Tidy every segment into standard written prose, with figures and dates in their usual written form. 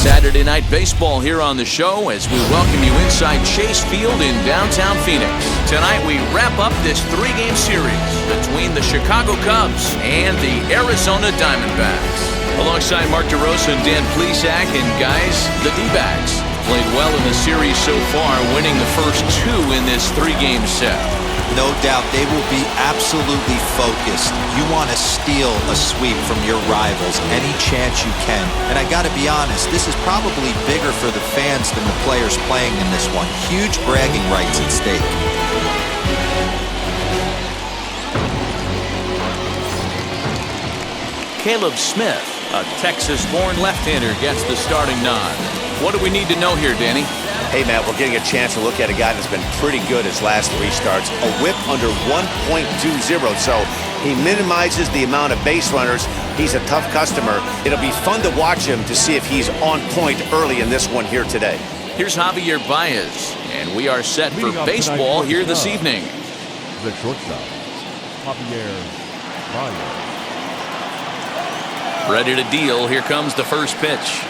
Saturday Night Baseball here on the show as we welcome you inside Chase Field in downtown Phoenix. Tonight we wrap up this three-game series between the Chicago Cubs and the Arizona Diamondbacks. Alongside Mark DeRosa and Dan Plesac, and guys, the D-backs played well in the series so far, winning the first two in this three-game set. No doubt they will be absolutely focused. You want to steal a sweep from your rivals any chance you can. And I got to be honest, this is probably bigger for the fans than the players playing in this one. Huge bragging rights at stake. Caleb Smith, a Texas-born left-hander, gets the starting nod. What do we need to know here, Danny? Hey, Matt, we're getting a chance to look at a guy that's been pretty good his last three starts. A whip under 1.20, so he minimizes the amount of base runners. He's a tough customer. It'll be fun to watch him to see if he's on point early in this one here today. Here's Javier Baez, and we are set for baseball here this evening. The shortstop, Javier Baez. Ready to deal. Here comes the first pitch.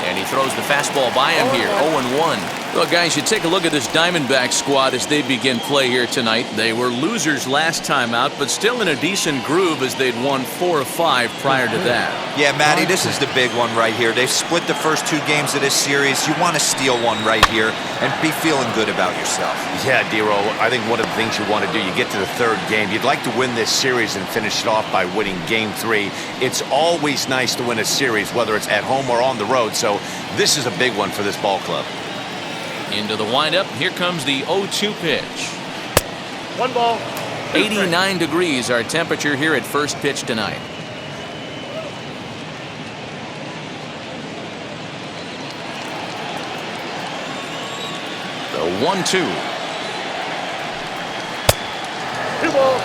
And he throws the fastball by him here, 0-1. Well, guys, you take a look at this Diamondback squad as they begin play here tonight. They were losers last time out, but still in a decent groove as they'd won 4 of 5 prior to that. Yeah, Matty, this is the big one right here. They've split the first 2 games of this series. You want to steal one right here and be feeling good about yourself. Yeah, Dero, I think one of the things you want to do, you get to the third game. You'd like to win this series and finish it off by winning game 3. It's always nice to win a series, whether it's at home or on the road. So this is a big one for this ball club. Into the windup. Here comes the 0-2 pitch. 1 ball. 89 degrees our temperature here at first pitch tonight. The 1-2. 2 ball.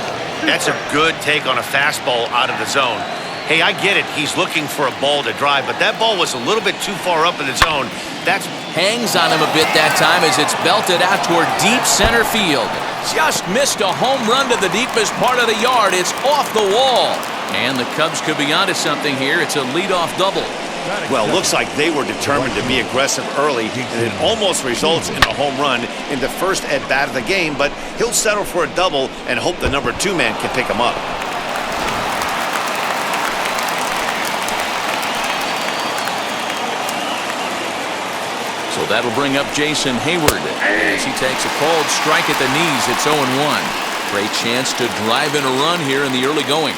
That's a good take on a fastball out of the zone. Hey, I get it. He's looking for a ball to drive, but that ball was a little bit too far up in the zone. That's hangs on him a bit that time as it's belted out toward deep center field. Just missed a home run to the deepest part of the yard. It's off the wall. And the Cubs could be onto something here. It's a leadoff double. Well, looks like they were determined to be aggressive early, and it almost results in a home run in the first at-bat of the game, but he'll settle for a double and hope the number 2 man can pick him up. So that'll bring up Jason Hayward as he takes a called strike at the knees. It's 0-1. Great chance to drive in a run here in the early going.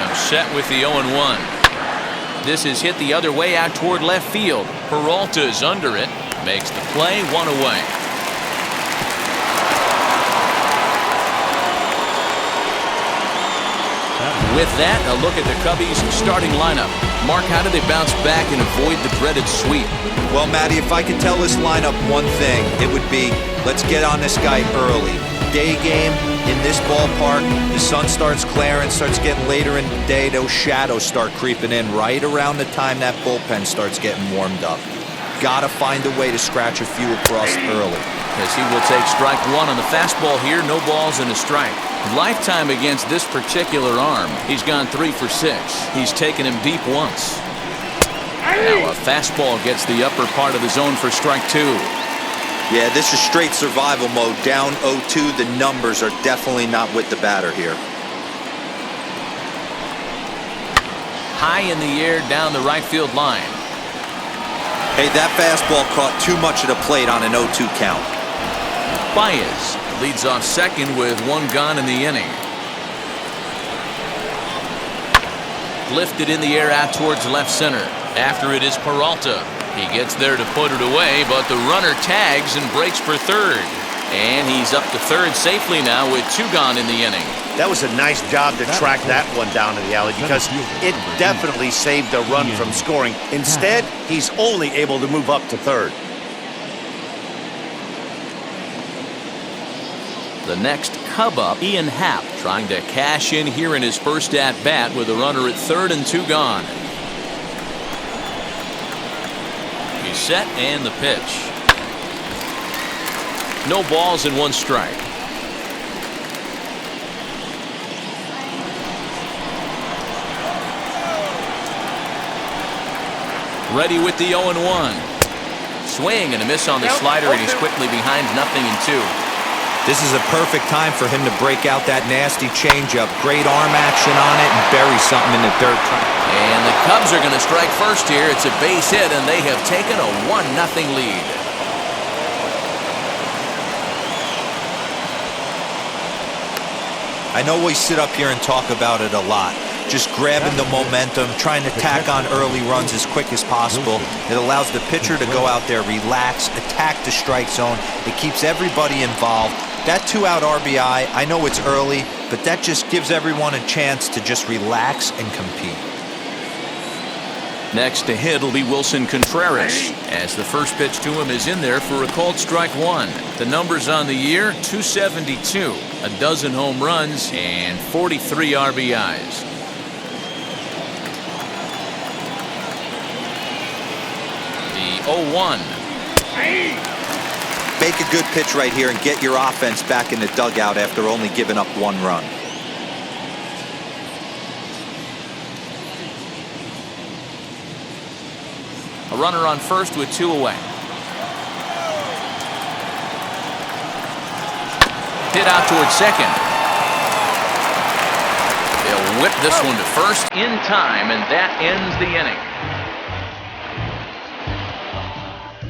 Comes set with the 0-1. This is hit the other way out toward left field. Peralta's under it. Makes the play, 1 away. With that, a look at the Cubbies' starting lineup. Mark, how do they bounce back and avoid the dreaded sweep? Well, Matty, if I could tell this lineup one thing, it would be, let's get on this guy early. Day game in this ballpark, the sun starts clearing, starts getting later in the day, those shadows start creeping in right around the time that bullpen starts getting warmed up. Gotta find a way to scratch a few across early. As he will take strike 1 on the fastball here, no balls and a strike. Lifetime against this particular arm, he's gone 3 for 6. He's taken him deep once. Now a fastball gets the upper part of the zone for strike 2. Yeah, this is straight survival mode. Down 0-2, the numbers are definitely not with the batter here. High in the air down the right field line. Hey, that fastball caught too much of the plate on an 0-2 count. Baez leads off second with 1 gone in the inning. Lifted in the air out towards left center. After it is Peralta. He gets there to put it away, but the runner tags and breaks for third. And he's up to third safely now with 2 gone in the inning. That was a nice job to track that one down to the alley because it definitely saved a run from scoring. Instead, he's only able to move up to third. The next Cub up, Ian Happ, trying to cash in here in his first at-bat with a runner at third and 2 gone. He's set and the pitch. No balls and 1 strike. Ready with the 0-1. Swing and a miss on the slider, and he's quickly behind 0-2. This is a perfect time for him to break out that nasty changeup. Great arm action on it and bury something in the dirt. And the Cubs are going to strike first here. It's a base hit, and they have taken a 1-0 lead. I know we sit up here and talk about it a lot. Just grabbing the momentum, trying to tack on early runs as quick as possible. It allows the pitcher to go out there, relax, attack the strike zone. It keeps everybody involved. That 2-out RBI, I know it's early, but that just gives everyone a chance to just relax and compete. Next to hit will be Wilson Contreras, as the first pitch to him is in there for a called strike 1. The numbers on the year, 272, a dozen home runs, and 43 RBIs. The 0-1. Make a good pitch right here and get your offense back in the dugout after only giving up 1 run. A runner on first with 2 away. Hit out towards second. They'll whip this one to first in time, and that ends the inning.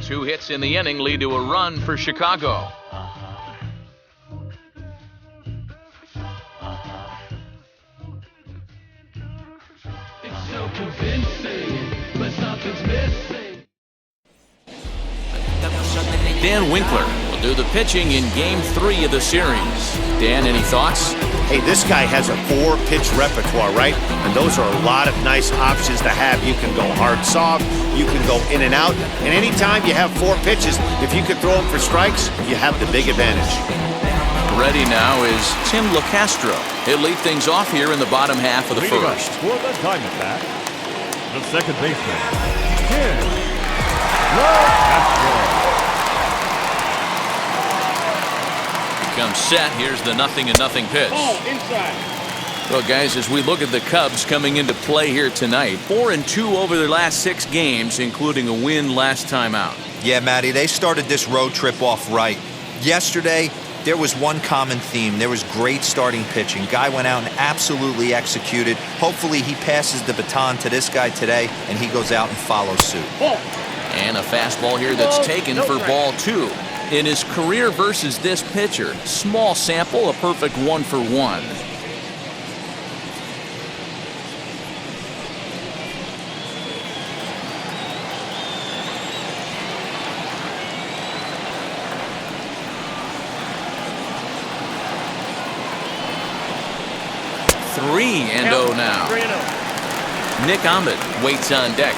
2 hits in the inning lead to a run for Chicago. It's so convincing, but something's missing. Dan Winkler will do the pitching in Game 3 of the series. Dan, any thoughts? Hey, this guy has a 4-pitch repertoire, right? And those are a lot of nice options to have. You can go hard, soft, you can go in and out. And anytime you have 4 pitches, if you can throw them for strikes, you have the big advantage. Ready now is Tim LaCastro. He'll lead things off here in the bottom half of the first. For the Diamondbacks, the second baseman, Tim LaCastro. Comes set. Here's the 0-0 pitch. Well, guys, as we look at the Cubs coming into play here tonight, 4-2 over their last 6 games, including a win last time out. Yeah, Matty, they started this road trip off right. Yesterday, there was one common theme. There was great starting pitching. Guy went out and absolutely executed. Hopefully he passes the baton to this guy today, and he goes out and follows suit. And a fastball here that's taken for ball 2. In his career versus this pitcher, small sample, a perfect 1-for-1. Three and 0 now. Nick Ahmed waits on deck.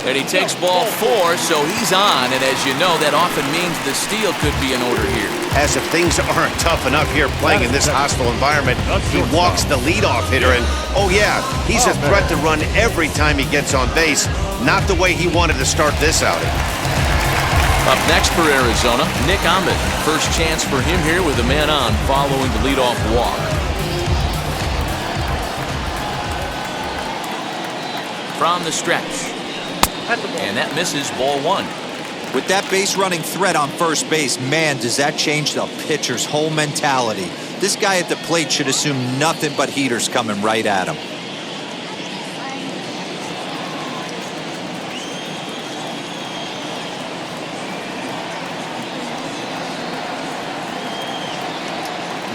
And he takes ball 4, so he's on. And as you know, that often means the steal could be in order here. As if things aren't tough enough here playing in this hostile environment, he walks the leadoff hitter. And, oh, yeah, he's a threat to run every time he gets on base. Not the way he wanted to start this outing. Up next for Arizona, Nick Ahmed. First chance for him here with a man on following the leadoff walk. From the stretch. And that misses ball 1. With that base running threat on first base, man, does that change the pitcher's whole mentality. This guy at the plate should assume nothing but heaters coming right at him.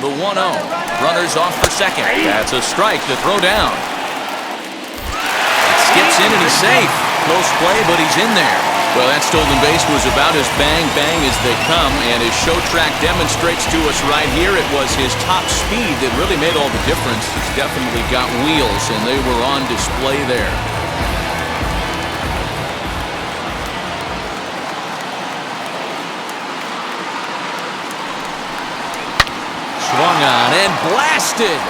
The 1-0. Runners off for second. That's a strike to throw down. It skips in and he's safe. Close play, but he's in there. Well, that stolen base was about as bang-bang as they come, and his show track demonstrates to us right here it was his top speed that really made all the difference. He's definitely got wheels, and they were on display there. Swung on and blasted.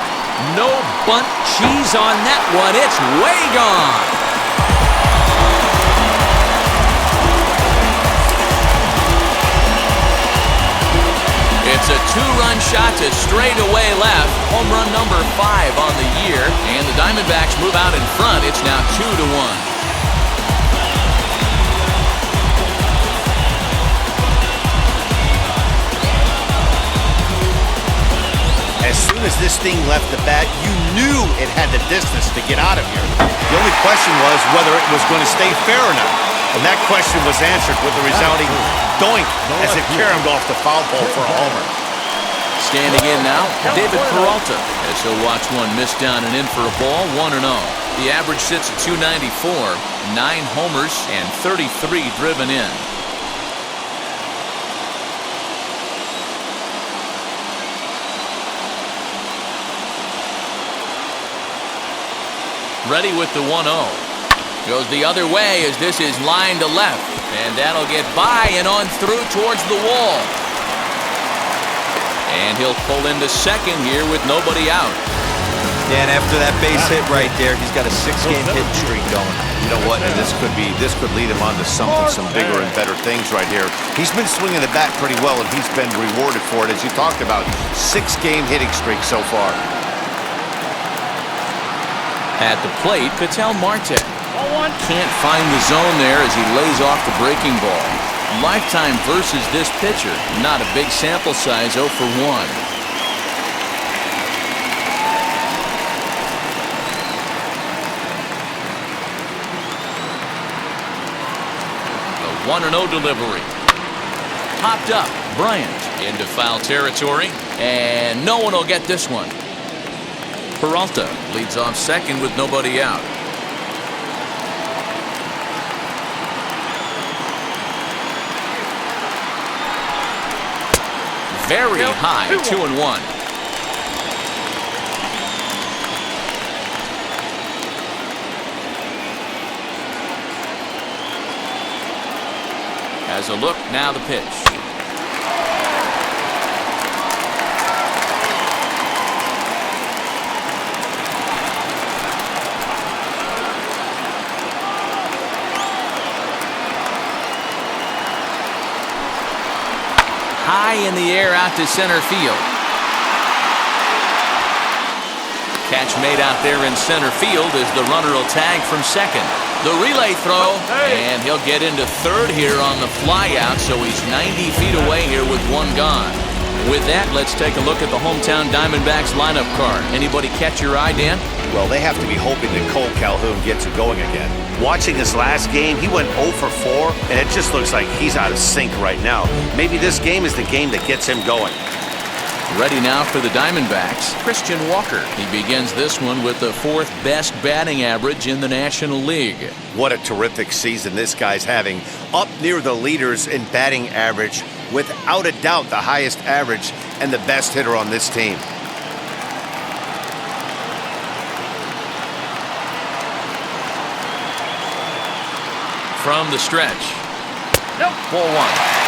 No bunt cheese on that one. It's way gone. a two-run shot to straightaway left. Home run number 5 on the year. And the Diamondbacks move out in front. It's now 2-1. As soon as this thing left the bat, you knew it had the distance to get out of here. The only question was whether it was going to stay fair or not. And that question was answered with a resounding doink as it caromed off the foul pole for a homer. Standing in now, David Peralta, as he'll watch one miss down and in for a ball, 1-0. The average sits at 294, 9 homers, and 33 driven in. Ready with the 1-0. Goes the other way as this is lined to left. And that'll get by and on through towards the wall. And he'll pull into second here with nobody out. Dan, after that base hit right there, he's got a 6-game hit streak going. You know what? And this could lead him on to something, some bigger and better things right here. He's been swinging the bat pretty well, and he's been rewarded for it, as you talked about. 6-game hitting streak so far. At the plate, Ketel Marte. Can't find the zone there as he lays off the breaking ball. Lifetime versus this pitcher. Not a big sample size, 0 for 1. The 1-0 delivery. Popped up. Bryant into foul territory. And no one will get this one. Peralta leads off second with nobody out. Very high, 2-1. Has a look, now the pitch. High in the air out to center field. Catch made out there in center field as the runner will tag from second. The relay throw, and he'll get into third here on the flyout, so he's 90 feet away here with one gone. With that, let's take a look at the hometown Diamondbacks lineup card. Anybody catch your eye, Dan? Well, they have to be hoping that Calhoun gets it going again. Watching his last game, he went 0 for 4, and it just looks like he's out of sync right now. Maybe this game is the game that gets him going. Ready now for the Diamondbacks, Christian Walker. He begins this one with the 4th best batting average in the National League. What a terrific season this guy's having. Up near the leaders in batting average, without a doubt the highest average and the best hitter on this team. From the stretch. Nope. Ball 1.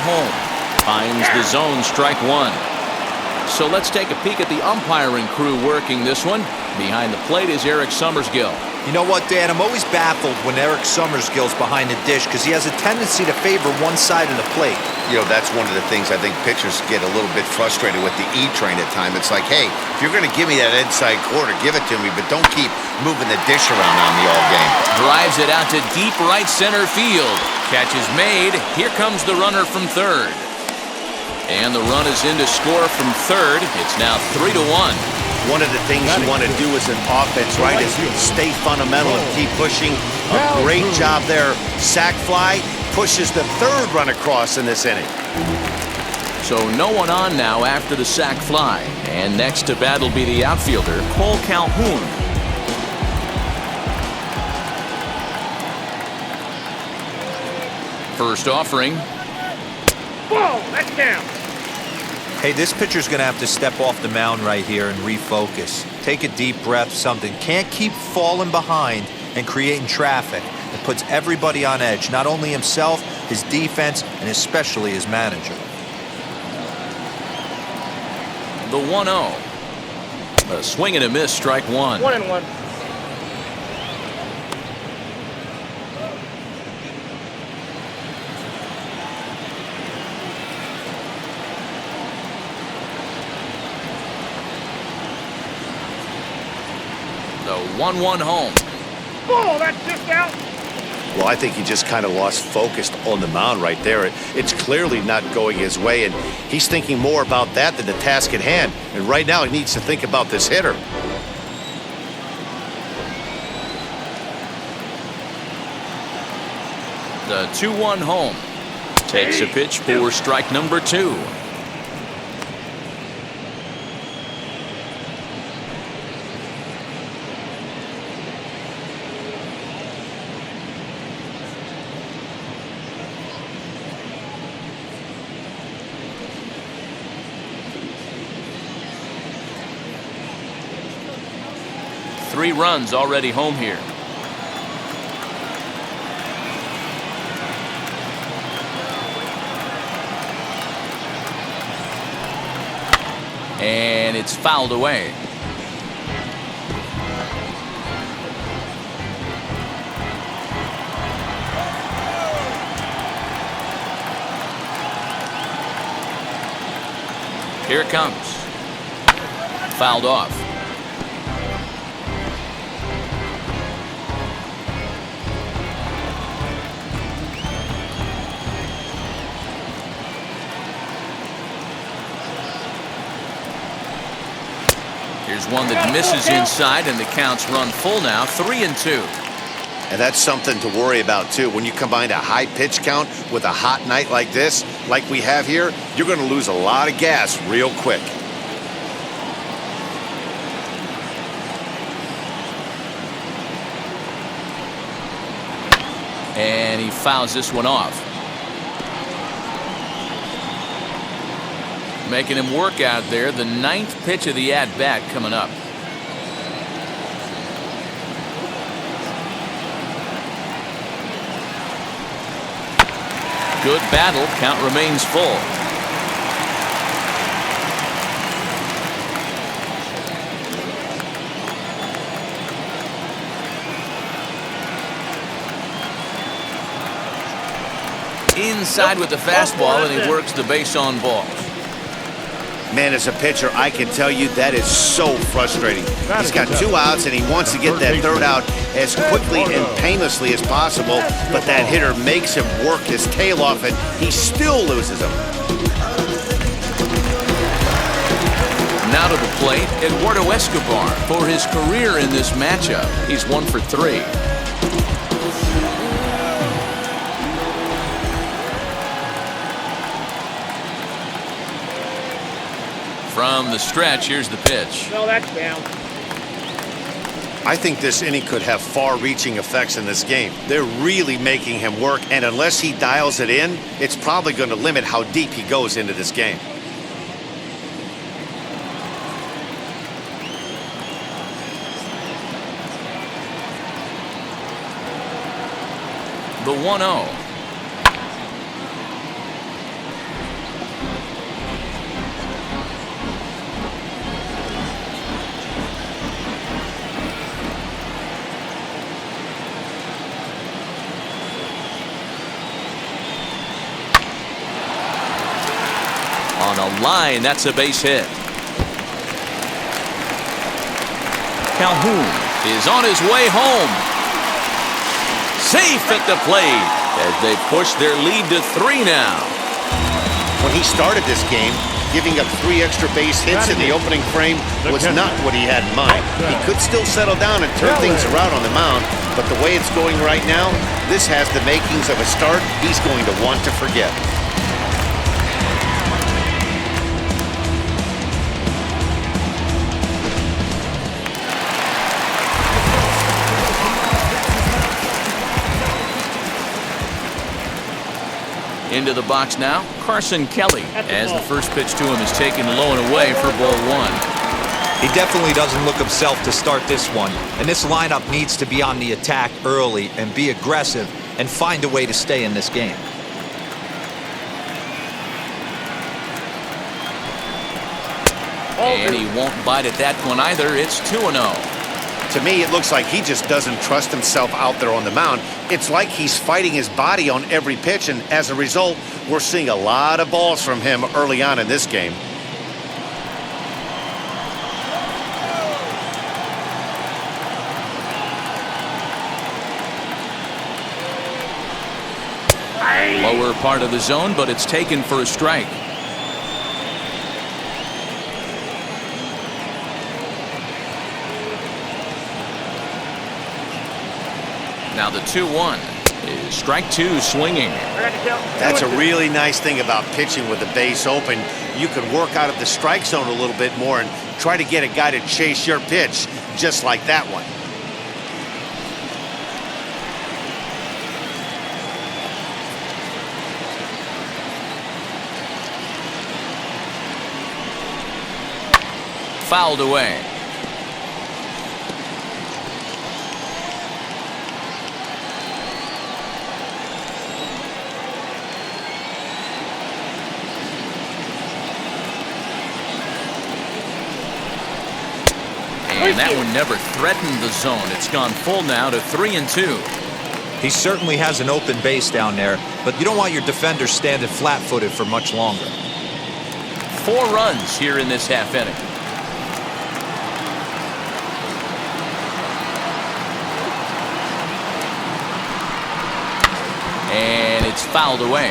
Home. Finds the zone, strike 1. So let's take a peek at the umpiring crew working this one. Behind the plate is Eric Summersgill. You know what, Dan? I'm always baffled when Eric Summersgill's behind the dish because he has a tendency to favor one side of the plate. You know, that's one of the things I think pitchers get a little bit frustrated with the E-train at times. It's like, hey, if you're going to give me that inside quarter, give it to me, but don't keep moving the dish around on me all game. Drives it out to deep right center field. Catch is made. Here comes the runner from third. And the run is in to score from third. It's now 3-1. One of the things you want to do as an offense, right, is stay fundamental and keep pushing. A great job there. Sac fly pushes the third run across in this inning. So no one on now after the sac fly. And next to bat will be the outfielder, Cole Calhoun. First offering. Whoa, that's down. Hey, this pitcher's going to have to step off the mound right here and refocus. Take a deep breath, something. Can't keep falling behind and creating traffic. It puts everybody on edge, not only himself, his defense, and especially his manager. The 1-0. A swing and a miss, strike one. 1-1. The 1-1 home. Oh, that's just out. Well, I think he just kind of lost focus on the mound right there. It's clearly not going his way, and he's thinking more about that than the task at hand. And right now, he needs to think about this hitter. The 2-1 home. Takes a pitch for strike number 2. Three runs already home here. And it's fouled away. Here it comes. Fouled off. Here's one that misses inside, and the count's run full now, 3-2. And that's something to worry about, too. When you combine a high pitch count with a hot night like this, like we have here, you're going to lose a lot of gas real quick. And he fouls this one off. Making him work out there. The 9th pitch of the at-bat coming up. Good battle. Count remains full. Inside with the fastball, and he works the base on balls. Man, as a pitcher, I can tell you that is so frustrating. He's got 2 outs, and he wants to get that 3rd out as quickly and painlessly as possible, but that hitter makes him work his tail off, and he still loses him. Now to the plate, Eduardo Escobar for his career in this matchup. He's 1 for 3. From the stretch, here's the pitch. No, that's down. I think this inning could have far-reaching effects in this game. They're really making him work, and unless he dials it in, it's probably going to limit how deep he goes into this game. The 1-0. On a line, that's a base hit. Calhoun is on his way home. Safe at the plate as they push their lead to 3 now. When he started this game, giving up 3 extra base hits in the opening frame was not what he had in mind. He could still settle down and turn things around on the mound, but the way it's going right now, this has the makings of a start he's going to want to forget. Into the box now, Carson Kelly, as the first pitch to him is taken low and away for ball 1. He definitely doesn't look himself to start this one, and this lineup needs to be on the attack early and be aggressive and find a way to stay in this game. And he won't bite at that one either. It's 2-0. To me, it looks like he just doesn't trust himself out there on the mound. It's like he's fighting his body on every pitch, and as a result, we're seeing a lot of balls from him early on in this game. Lower part of the zone, but it's taken for a strike. Now the 2-1 is strike two swinging. That's a really nice thing about pitching with the base open. You can work out of the strike zone a little bit more and try to get a guy to chase your pitch, just like that one. Fouled away. And that one never threatened the zone. It's gone full now to 3-2. He certainly has an open base down there, but you don't want your defender standing flat-footed for much longer. 4 runs here in this half inning. And it's fouled away.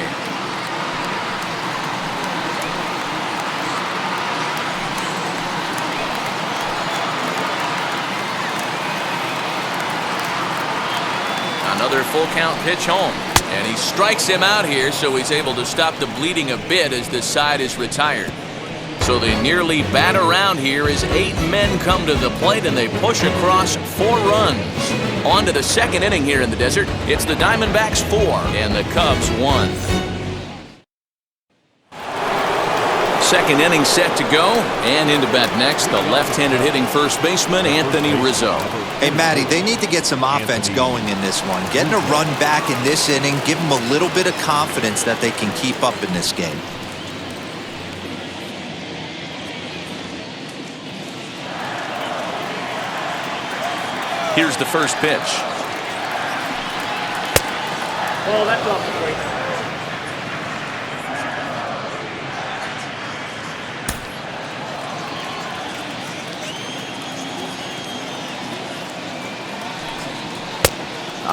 Another full count pitch home. And he strikes him out here, so he's able to stop the bleeding a bit as this side is retired. So they nearly bat around here as 8 men come to the plate and they push across 4 runs. On to the second inning here in the desert. It's the Diamondbacks 4 and the Cubs 1. Second inning set to go, and into bat next, the left-handed hitting first baseman, Anthony Rizzo. Hey, Matty, they need to get some offense going in this one. Getting a run back in this inning, give them a little bit of confidence that they can keep up in this game. Here's the first pitch. Oh, that's off the plate.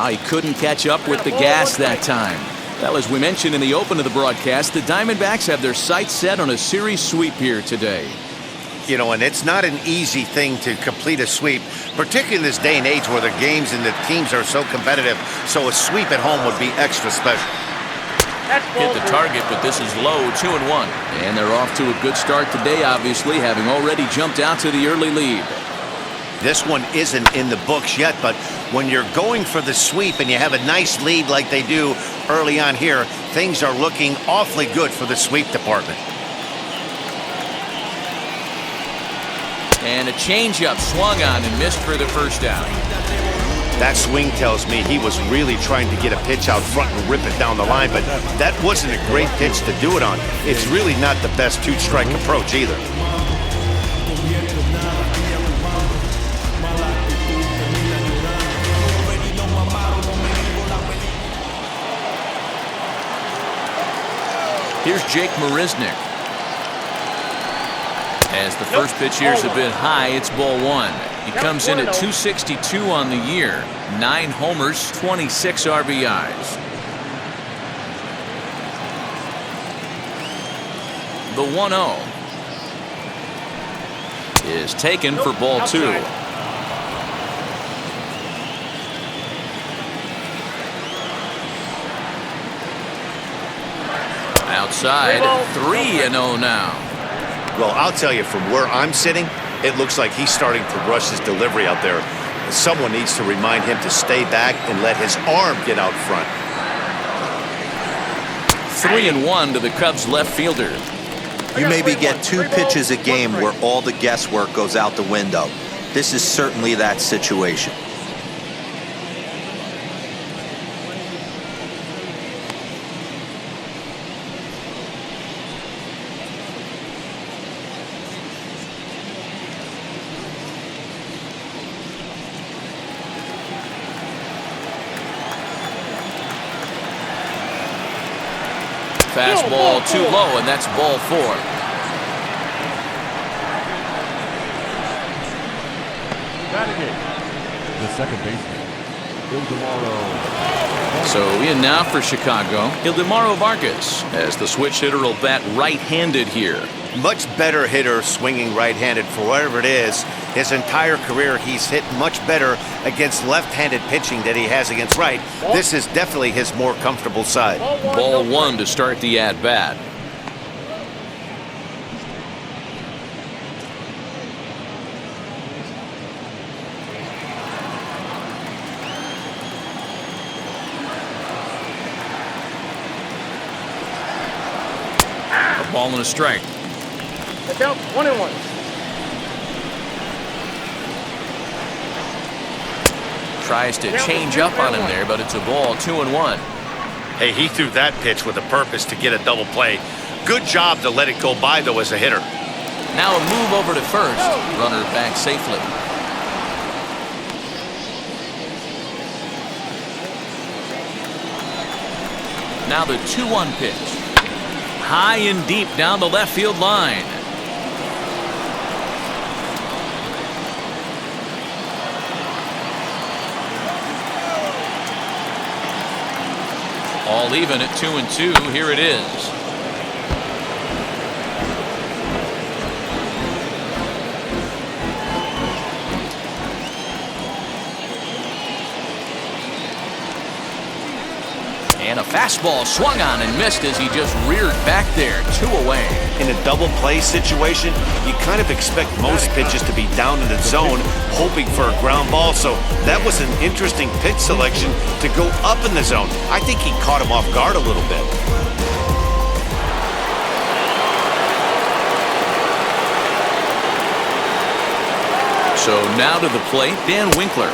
He couldn't catch up with the gas that time. Well, as we mentioned in the open of the broadcast, the Diamondbacks have their sights set on a series sweep here today. You know, and it's not an easy thing to complete a sweep, particularly in this day and age where the games and the teams are so competitive. So a sweep at home would be extra special. Hit the target, but this is low, 2-1. And they're off to a good start today, obviously, having already jumped out to the early lead. This one isn't in the books yet, but when you're going for the sweep and you have a nice lead like they do early on here, things are looking awfully good for the sweep department. And a changeup swung on and missed for the first out. That swing tells me he was really trying to get a pitch out front and rip it down the line, but that wasn't a great pitch to do it on. It's really not the best two-strike approach either. Here's Jake Mariznick. As the first pitch here is a bit high, it's ball 1. He comes in at 262 on the year, 9 homers, 26 RBIs. The 1-0 is taken for ball 2. Outside, 3-0 now. Well, I'll tell you, from where I'm sitting, it looks like he's starting to rush his delivery out there. Someone needs to remind him to stay back and let his arm get out front. 3-1 to the Cubs left fielder. You maybe get 2 pitches a game where all the guesswork goes out the window. This is certainly that situation. Fastball too low, and that's ball 4. Batting it, the second baseman, Ildemaro. So in now for Chicago, Ildemaro Vargas, as the switch hitter will bat right-handed here. Much better hitter swinging right-handed for whatever it is. His entire career, he's hit much better against left-handed pitching than he has against right. This is definitely his more comfortable side. Ball 1 to start the at-bat. A ball and a strike. Down 1-1. Tries to change up on him there, but it's a ball, 2-1. Hey, he threw that pitch with a purpose to get a double play. Good job to let it go by, though, as a hitter. Now a move over to first. Runner back safely. Now the 2-1 pitch. High and deep down the left field line. All even at 2-2. Here it is. And a fastball swung on and missed as he just reared back there. 2 away. In a double play situation, you kind of expect most pitches to be down in the zone, hoping for a ground ball. So that was an interesting pitch selection to go up in the zone. I think he caught him off guard a little bit. So now to the plate, Dan Winkler,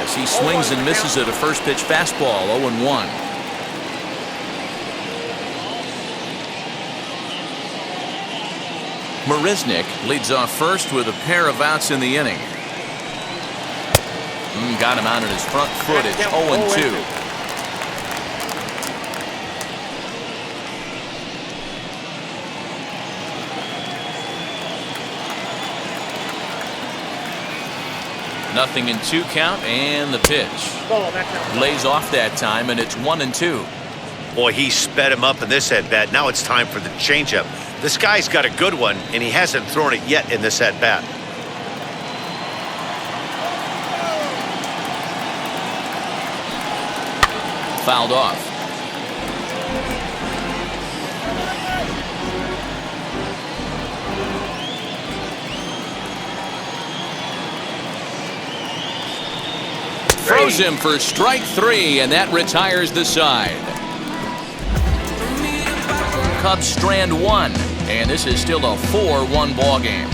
as he swings and misses at a first pitch fastball, 0-1. Mariznick leads off first with a pair of outs in the inning. Got him out at his front foot. It's 0-2. Nothing in 2 count, and the pitch lays off that time, and it's 1-2. Boy, he sped him up in this at-bat. Now it's time for the changeup. This guy's got a good one, and he hasn't thrown it yet in this at-bat. Fouled off. Throws him for strike 3, and that retires the side. Cubs strand 1, and this is still a 4-1 ball game.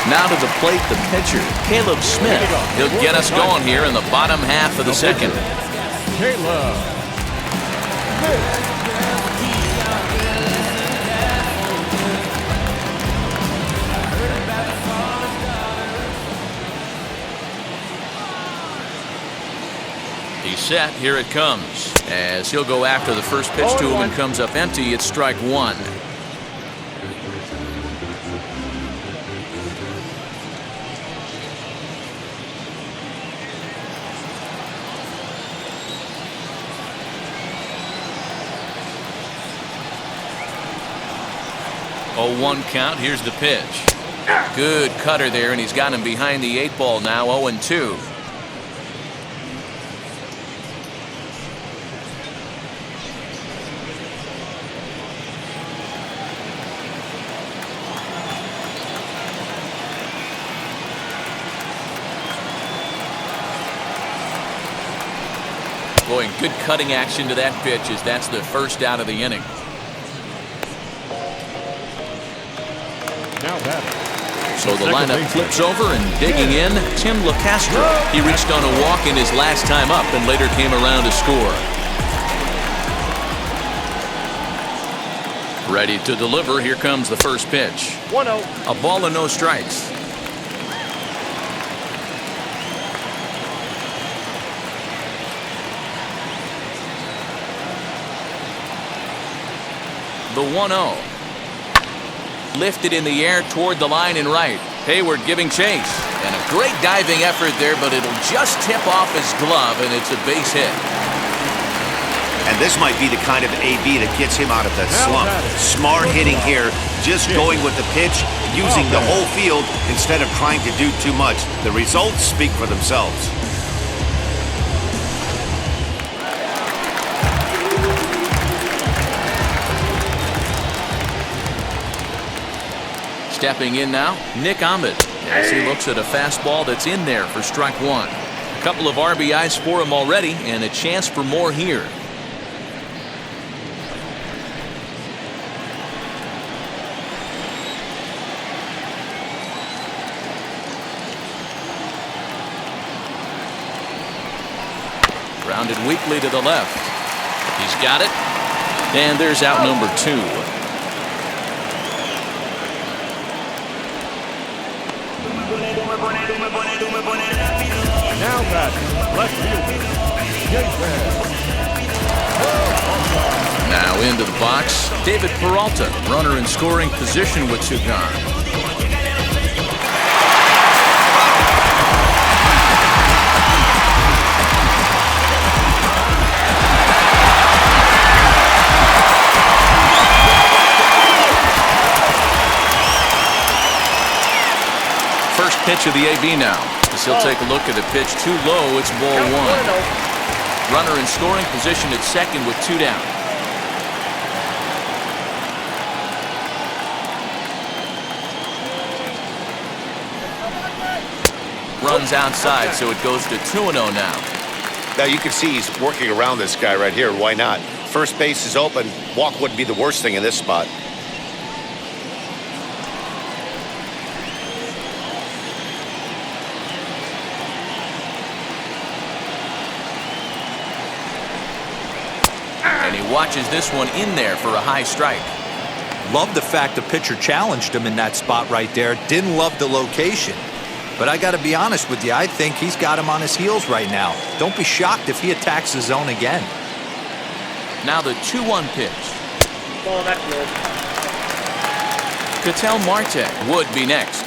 Now to the plate, the pitcher, Caleb Smith. He'll get us going here in the bottom half of the second. Caleb Smith. He's set. Here it comes. As he'll go after the first pitch to him and comes up empty. It's strike 1. Oh, 1 count. Here's the pitch. Good cutter there, and he's got him behind the 8 ball now. 0-2. Boy, good cutting action to that pitch as that's the first out of the inning. Now that. So the lineup flips over, and digging in, Tim LeCastro. He reached on a walk in his last time up and later came around to score. Ready to deliver. Here comes the first pitch. 1-0. A ball and no strikes. The 1-0. Lifted in the air toward the line and right. Hayward giving chase. And a great diving effort there, but it'll just tip off his glove, and it's a base hit. And this might be the kind of AB that gets him out of that slump. Smart hitting here, just going with the pitch, using the whole field instead of trying to do too much. The results speak for themselves. Stepping in now, Ahmed, as he looks at a fastball that's in there for strike one. A couple of RBIs for him already, and a chance for more here. Grounded weakly to the left. He's got it, and there's out number 2. Now batting, left fielder, Now into the box, David Peralta, runner in scoring position with 2 gone. First pitch of the AB now. As he'll take a look at the pitch too low, it's ball 1. Runner in scoring position at second with 2 down. Runs outside, so it goes to 2-0 now. Now you can see he's working around this guy right here. Why not? First base is open. Walk wouldn't be the worst thing in this spot. And he watches this one in there for a high strike. Love the fact the pitcher challenged him in that spot right there. Didn't love the location. But I got to be honest with you, I think he's got him on his heels right now. Don't be shocked if he attacks the zone again. Now the 2-1 pitch. Oh, that's good. Ketel Marte would be next.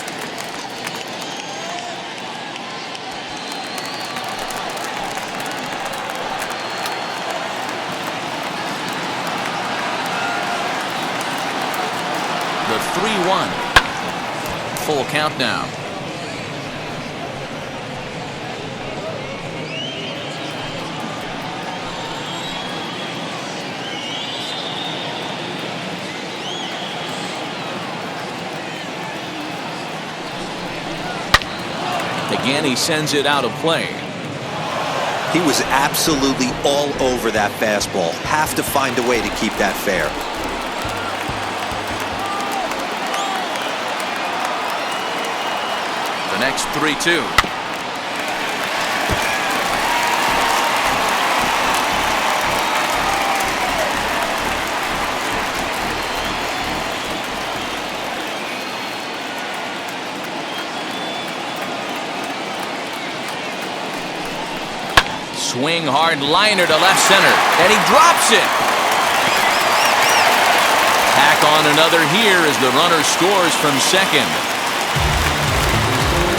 The 3-1. Full count now. Again, he sends it out of play. He was absolutely all over that fastball. Have to find a way to keep that fair. The next 3-2. Swing hard liner to left center, and he drops it. Tack on another here as the runner scores from second.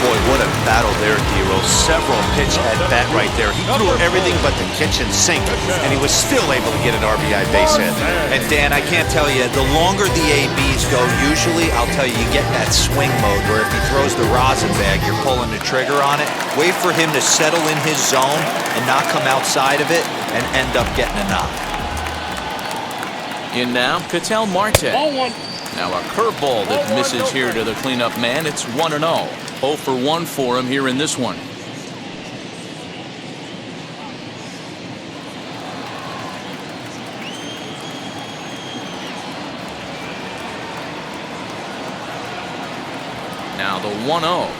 Boy, what a battle there, DeRosa. Several pitch at bat right there. He threw everything but the kitchen sink, and he was still able to get an RBI base hit. And Dan, I can't tell you, the longer the ABs go, usually, I'll tell you, you get that swing mode where if he throws the rosin bag, you're pulling the trigger on it. Wait for him to settle in his zone and not come outside of it and end up getting a knock. In now, Ketel Marte. Now a curveball that misses here to the cleanup man. It's 1-0. 0 for 1 for him here in this one. Now the 1-0.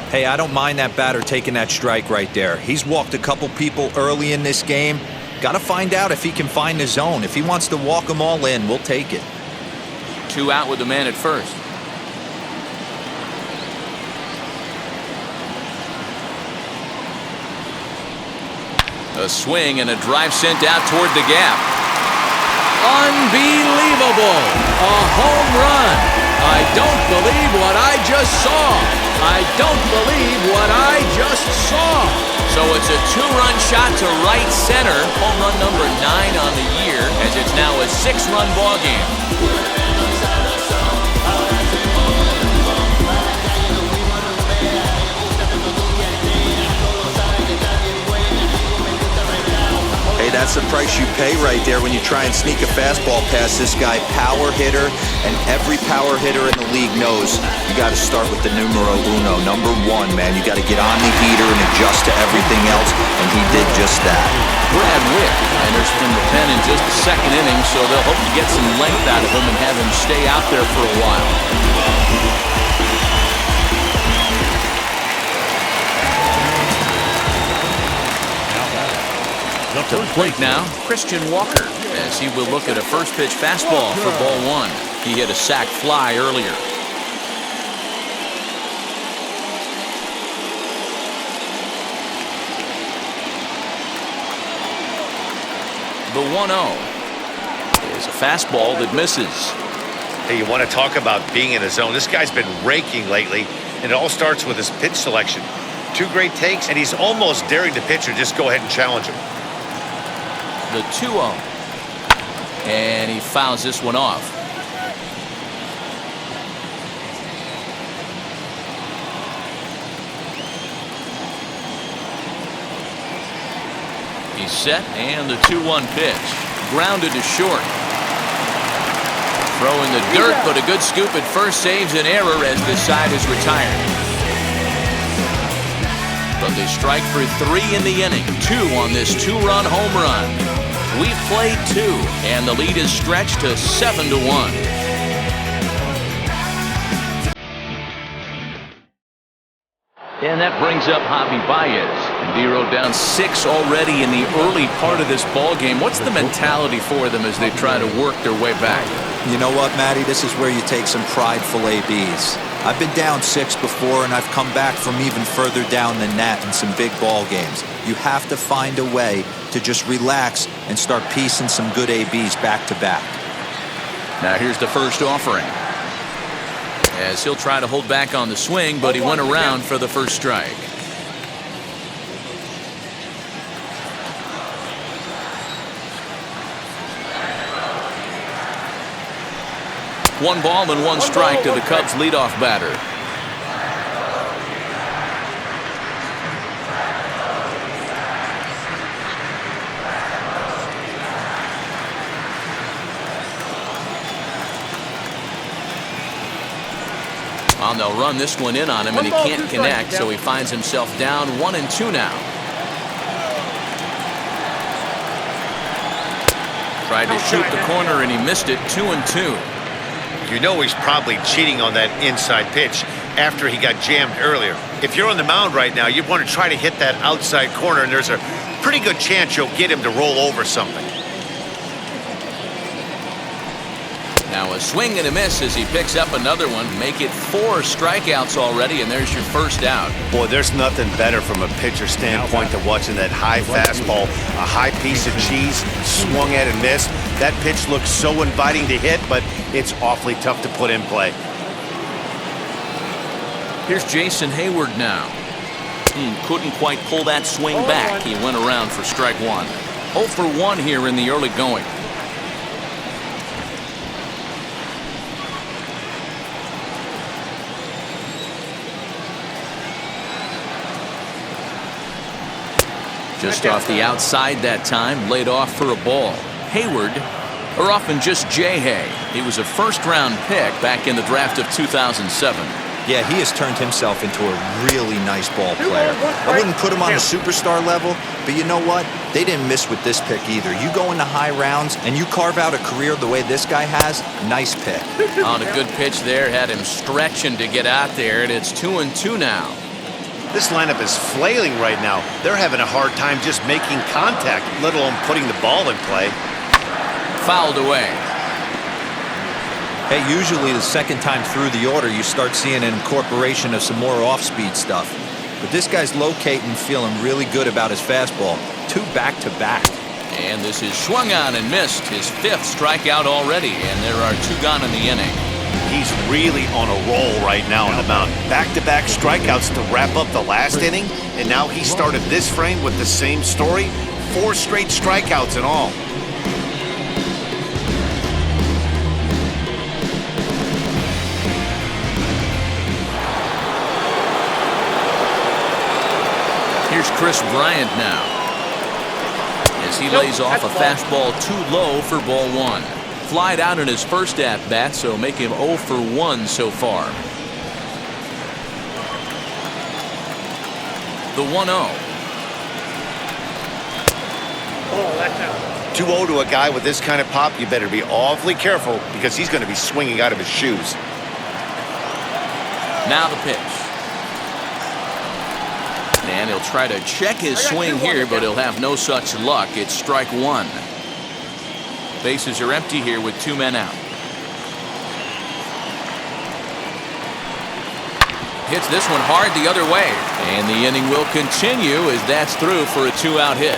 Hey, I don't mind that batter taking that strike right there. He's walked a couple people early in this game. Got to find out if he can find the zone. If he wants to walk them all in, we'll take it. 2 out with the man at first. A swing and a drive sent out toward the gap. Unbelievable! A home run! I don't believe what I just saw! I don't believe what I just saw! So it's a two-run shot to right center. Home run number 9 on the year, as it's now a 6-run ball game. Hey, that's the price you pay right there when you try and sneak a fastball past this guy. Power hitter, and every power hitter in the league knows you got to start with the numero uno, number 1, man. You got to get on the heater and adjust to everything else, and he did just that. Brad Witt enters from the pen in just the 2nd inning, so they'll hope to get some length out of him and have him stay out there for a while. To the plate now, Christian Walker, as he will look at a first pitch fastball for ball 1. He hit a sac fly earlier. The 1-0 is a fastball that misses. Hey, you want to talk about being in a zone? This guy's been raking lately, and it all starts with his pitch selection. 2 great takes, and he's almost daring the pitcher just go ahead and challenge him. The 2-0. And he fouls this one off. He's set, and the 2-1 pitch. Grounded to short. Throwing the dirt, but a good scoop at first saves an error as this side is retired. But they strike for 3 in the inning. 2 on this 2-run home run. We've played 2, and the lead is stretched to 7-1. And that brings up Javier Baez. Dero down 6 already in the early part of this ball game. What's the mentality for them as they try to work their way back? You know what, Matty? This is where you take some prideful ABs. I've been down 6 before, and I've come back from even further down than that in some big ball games. You have to find a way to just relax and start piecing some good ABs back to back. Now here's the first offering, as he'll try to hold back on the swing, but he went around for the first strike. One ball and one strike to the Cubs leadoff batter. And they'll run this one in on him, and he can't connect, so he finds himself down 1-2 now. Tried to shoot the corner, and he missed it. 2-2. You know he's probably cheating on that inside pitch after he got jammed earlier. If you're on the mound right now, you want to try to hit that outside corner, and there's a pretty good chance you'll get him to roll over something. Now a swing and a miss as he picks up another one. Make it 4 strikeouts already, and there's your first out. Boy, there's nothing better from a pitcher standpoint than watching that high fastball, a high piece of cheese, swung at and missed. That pitch looks so inviting to hit, but it's awfully tough to put in play. Here's Jason Hayward now. Couldn't quite pull that swing back. He went around for strike 1. 0 for 1 here in the early going. Just off the outside that time, laid off for a ball. Hayward, or often just J-Hay. He was a first-round pick back in the draft of 2007. Yeah, he has turned himself into a really nice ball player. I wouldn't put him on a superstar level, but you know what? They didn't miss with this pick either. You go into high rounds and you carve out a career the way this guy has, nice pick. On a good pitch there, had him stretching to get out there, and it's 2-2 now. This lineup is flailing right now. They're having a hard time just making contact, let alone putting the ball in play. Fouled away. Hey, usually the second time through the order, you start seeing an incorporation of some more off-speed stuff. But this guy's locating, feeling really good about his fastball. 2 back-to-back. And this is swung on and missed. His 5th strikeout already, and there are 2 gone in the inning. He's really on a roll right now on the mound. Back-to-back strikeouts to wrap up the last inning, and now he started this frame with the same story. 4 straight strikeouts in all. Here's Chris Bryant now, as he lays off a fastball too low for ball 1. Flied out in his first at-bat, so make him 0 for 1 so far. The 1-0. 2-0 to a guy with this kind of pop, you better be awfully careful because he's going to be swinging out of his shoes. Now the pitch. And he'll try to check his swing here, but he'll have no such luck. It's strike 1. Bases are empty here with 2 men out. Hits this one hard the other way. And the inning will continue as that's through for a 2-out hit.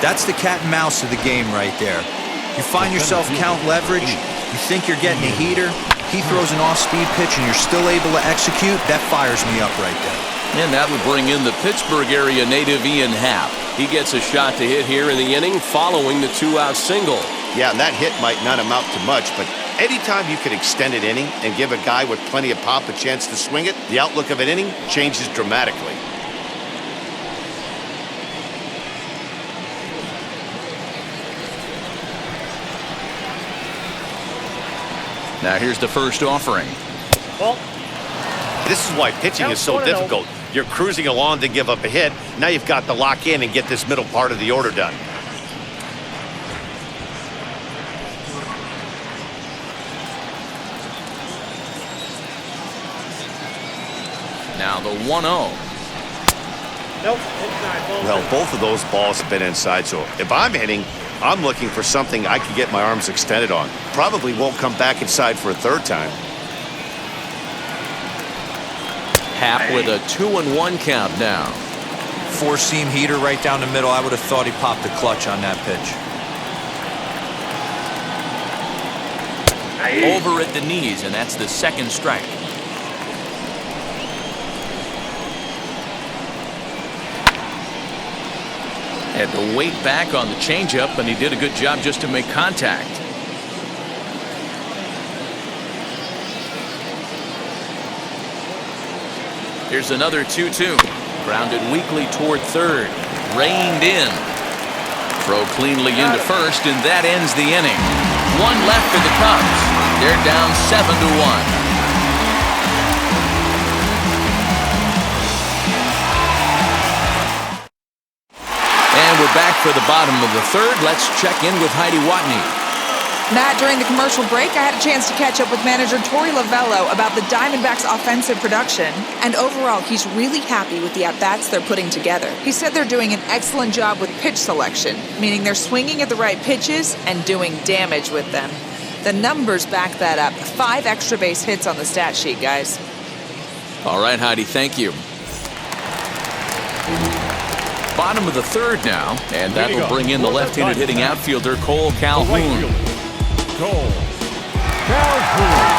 That's the cat and mouse of the game right there. You find yourself count leverage, you think you're getting a heater, he throws an off-speed pitch and you're still able to execute, that fires me up right there. And that will bring in the Pittsburgh area native Ian Happ. He gets a shot to hit here in the inning following the 2-out single. Yeah, and that hit might not amount to much, but anytime you can extend an inning and give a guy with plenty of pop a chance to swing it, the outlook of an inning changes dramatically. Now here's the first offering. This is why pitching is so difficult. You're cruising along to give up a hit. Now you've got to lock in and get this middle part of the order done. Now the 1-0. Nope. Well, both of those balls have been inside, so if I'm hitting, I'm looking for something I can get my arms extended on. Probably won't come back inside for a 3rd time. Happ with a 2-1 count now. 4-seam heater right down the middle. I would have thought he popped the clutch on that pitch. Over at the knees, and that's the 2nd strike. Had to wait back on the changeup, and he did a good job just to make contact. Here's another 2-2. Grounded weakly toward 3rd. Reined in. Throw cleanly into 1st, and that ends the inning. 1 left for the Cubs. They're down 7-1. And we're back for the bottom of the 3rd. Let's check in with Heidi Watney. Matt, during the commercial break, I had a chance to catch up with manager Torey Lovello about the Diamondbacks' offensive production. And overall, he's really happy with the at-bats they're putting together. He said they're doing an excellent job with pitch selection, meaning they're swinging at the right pitches and doing damage with them. The numbers back that up. 5 extra base hits on the stat sheet, guys. All right, Heidi, thank you. Bottom of the 3rd now, and that will bring in the left-handed hitting outfielder Cole Calhoun. Cole Calhoun.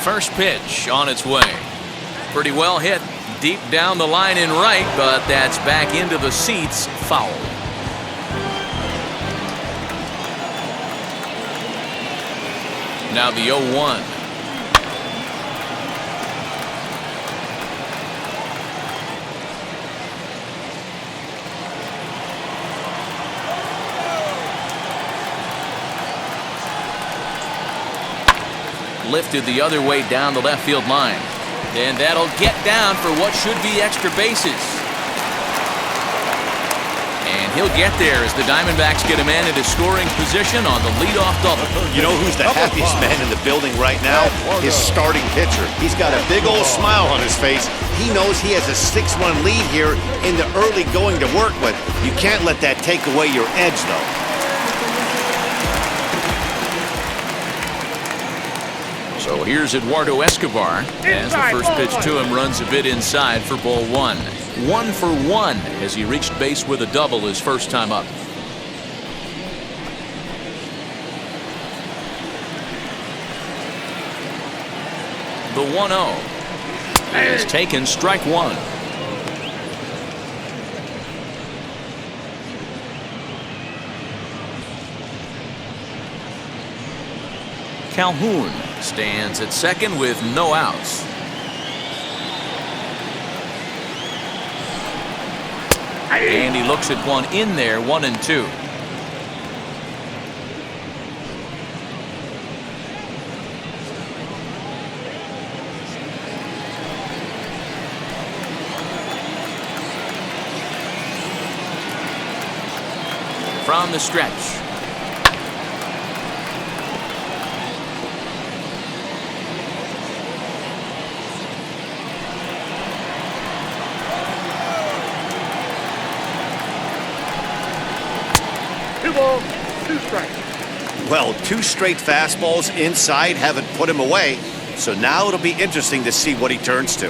First pitch on its way. Pretty well hit deep down the line in right, but that's back into the seats, foul. Now the 0-1. Lifted the other way down the left field line. And that'll get down for what should be extra bases. And he'll get there as the Diamondbacks get a man into scoring position on the leadoff double. You know who's the happiest man in the building right now? His starting pitcher. He's got a big old smile on his face. He knows he has a 6-1 lead here in the early going to work with. You can't let that take away your edge, though. So here's Eduardo Escobar as the first pitch to him runs a bit inside for ball one. 1 for 1 as he reached base with a double his first time up. The 1-0 is taken, strike one. Calhoun stands at second with no outs. And he looks at one in there, 1-2. From the stretch. Well, 2 straight fastballs inside haven't put him away, so now it'll be interesting to see what he turns to.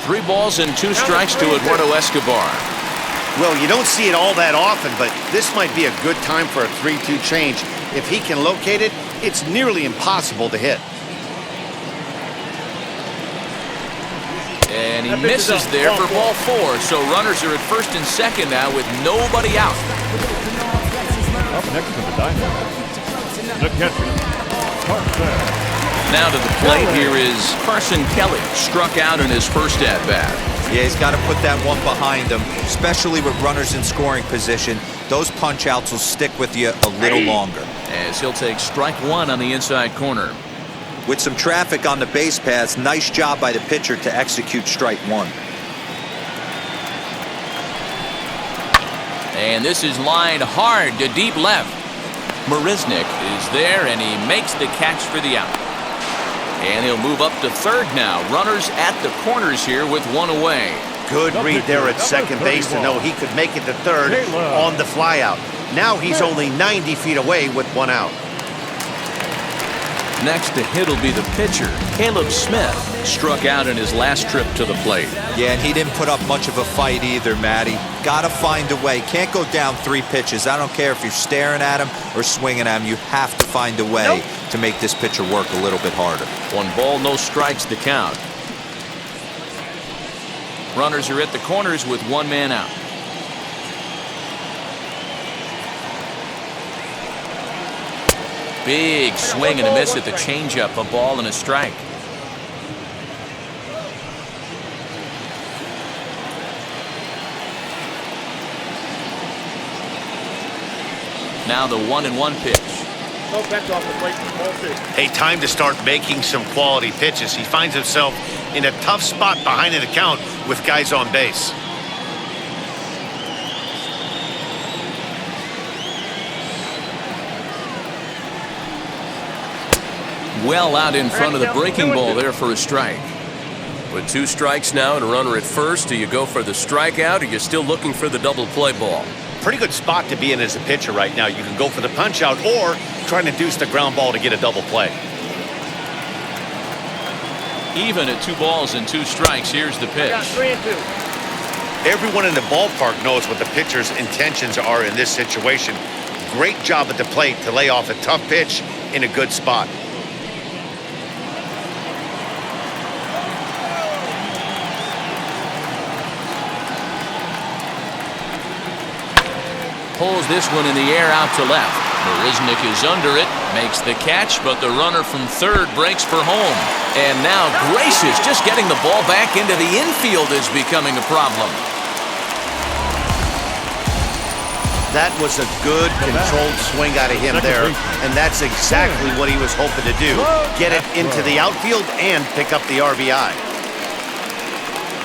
Three balls and 2 strikes to Eduardo Escobar. Well, you don't see it all that often, but this might be a good time for a 3-2 change. If he can locate it, it's nearly impossible to hit. And he misses there for ball 4, so runners are at first and second now with nobody out. Up next to the Diamondbacks, the catcher, Contreras. Now to the plate here is Carson Kelly, struck out in his first at-bat. Yeah, he's got to put that one behind him, especially with runners in scoring position. Those punch-outs will stick with you a little longer. As he'll take strike one on the inside corner. With some traffic on the base paths, nice job by the pitcher to execute strike one. And this is lined hard to deep left. Mariznick is there, and he makes the catch for the out. And he'll move up to third now. Runners at the corners here with one away. Good read there at second base to know he could make it to third on the flyout. Now he's only 90 feet away with one out. Next to hit will be the pitcher, Caleb Smith, struck out in his last trip to the plate. Yeah, and he didn't put up much of a fight either, Matty. Gotta find a way. Can't go down 3 pitches. I don't care if you're staring at him or swinging at him. You have to find a way to make this pitcher work a little bit harder. 1 ball, no strikes the count. Runners are at the corners with 1 man out. Big swing and a miss at the changeup, a ball and a strike. Now the 1-1 pitch. Hey, time to start making some quality pitches. He finds himself in a tough spot behind the count with guys on base. Well out in front of the breaking ball there for a strike. With 2 strikes now and a runner at first, do you go for the strikeout or are you still looking for the double play ball? Pretty good spot to be in as a pitcher right now. You can go for the punch out or try to deuce the ground ball to get a double play. Even at 2 balls and 2 strikes, here's the pitch. 3-2. Everyone in the ballpark knows what the pitcher's intentions are in this situation. Great job at the plate to lay off a tough pitch in a good spot. Pulls this one in the air out to left. Mariznick is under it, makes the catch, but the runner from third breaks for home. And now Gracious just getting the ball back into the infield is becoming a problem. That was a good controlled swing out of him there, and that's exactly what he was hoping to do. Get it into the outfield and pick up the RBI.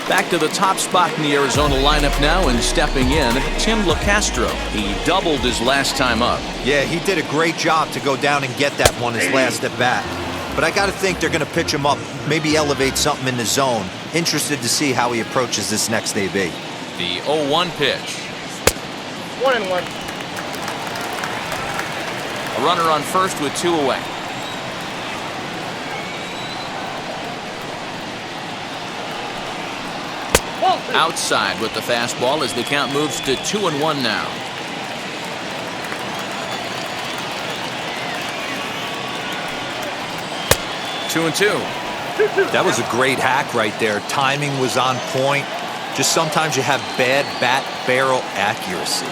Back to the top spot in the Arizona lineup now, and stepping in, Tim LaCastro. He doubled his last time up. Yeah, he did a great job to go down and get that one his last at bat. But I got to think they're going to pitch him up, maybe elevate something in the zone. Interested to see how he approaches this next AB. The 0-1 pitch. 1-1. Runner on first with 2 away. Outside with the fastball as the count moves to 2-1 now. Two and two. That was a great hack right there. Timing was on point. Just sometimes you have bad bat barrel accuracy.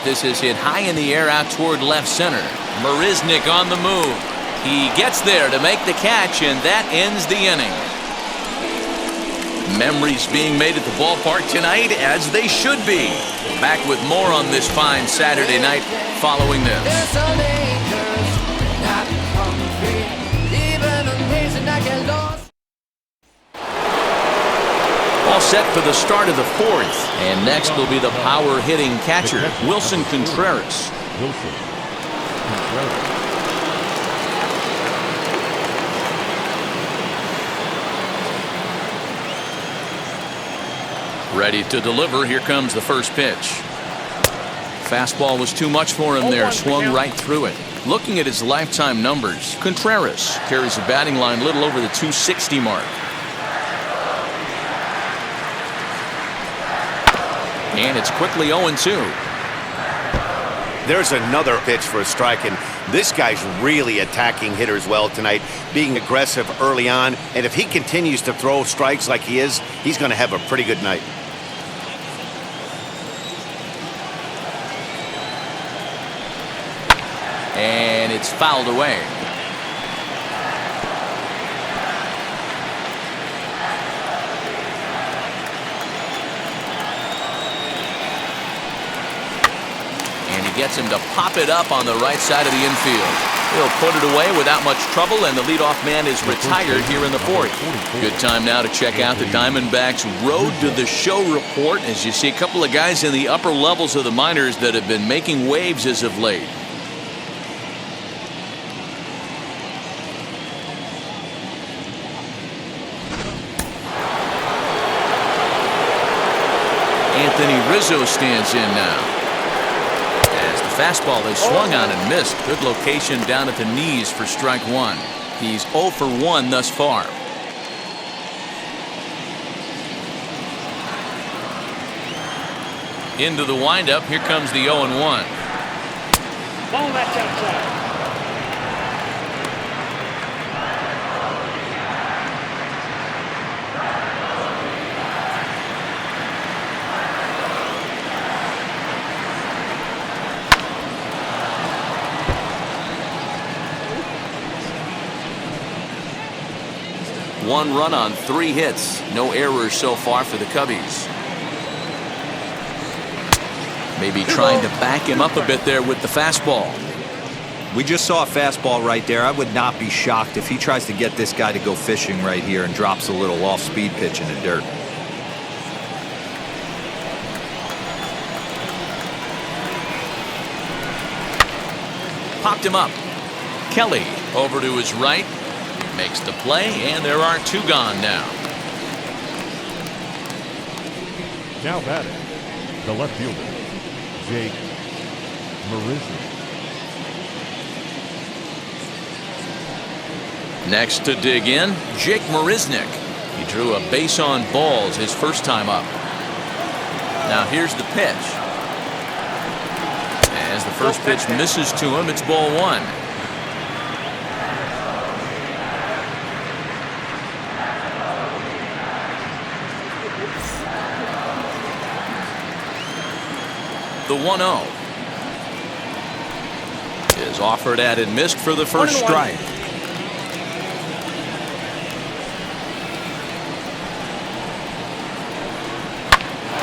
This is hit high in the air out toward left center. Mariznick on the move. He gets there to make the catch, and that ends the inning. Memories being made at the ballpark tonight, as they should be. Back with more on this fine Saturday night following this. All set for the start of the 4th. And next will be the power-hitting catcher, Wilson Contreras. Ready to deliver. Here comes the first pitch. Fastball was too much for him there. Swung right through it. Looking at his lifetime numbers, Contreras carries a batting line a little over the 260 mark. And it's quickly 0-2. There's another pitch for a strike, and this guy's really attacking hitters well tonight, being aggressive early on. And if he continues to throw strikes like he is, he's going to have a pretty good night. And it's fouled away. And he gets him to pop it up on the right side of the infield. He'll put it away without much trouble, and the leadoff man is retired here in the 4th. Good time now to check out the Diamondbacks Road to the Show report, as you see a couple of guys in the upper levels of the minors that have been making waves as of late. Anthony Rizzo stands in now. As the fastball is swung on and missed. Good location down at the knees for strike 1. He's 0 for 1 thus far. Into the windup. Here comes the 0-1. Ball that's outside. One run on 3 hits. No errors so far for the Cubbies. Maybe trying to back him up a bit there with the fastball. We just saw a fastball right there. I would not be shocked if he tries to get this guy to go fishing right here and drops a little off-speed pitch in the dirt. Popped him up. Kelly over to his right. Makes the play, and there are 2 gone now. Now batting, the left fielder, Jake Mariznick. Next to dig in, Jake Mariznick. He drew a base on balls his first time up. Now here's the pitch. As the first pitch misses to him, it's ball 1. The 1-0 is offered at and missed for the first strike.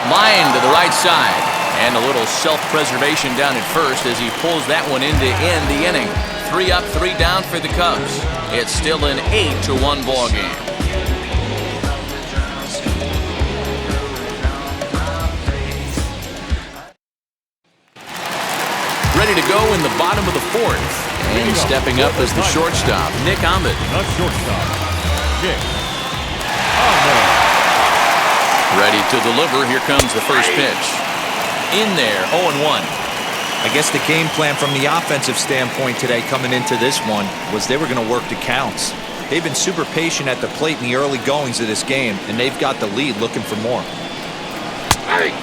Line to the right side, and a little self-preservation down at first as he pulls that one in to end the inning. 3 up, 3 down for the Cubs. It's still an 8-1 ball game. Ready to go in the bottom of the 4th. And stepping up as the shortstop, Ahmed. Not shortstop, Ahmed. Ready to deliver. Here comes the first pitch. In there, 0-1. I guess the game plan from the offensive standpoint today coming into this one was they were going to work the counts. They've been super patient at the plate in the early goings of this game, and they've got the lead looking for more.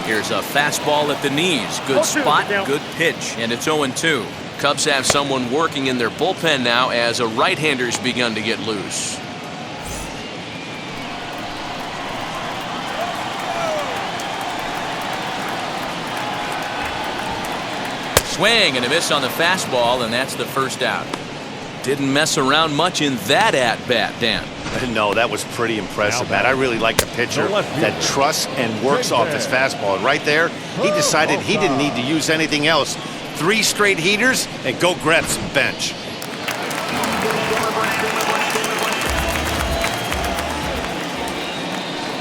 Here's a fastball at the knees. Good spot, good pitch, and it's 0-2. Cubs have someone working in their bullpen now as a right-hander's begun to get loose. Swing and a miss on the fastball, and that's the first out. Didn't mess around much in that at-bat, Dan. No, that was pretty impressive, Matt. I really like the pitcher that trusts and works off his fastball. And right there, he decided he didn't need to use anything else. 3 straight heaters and go grab some bench.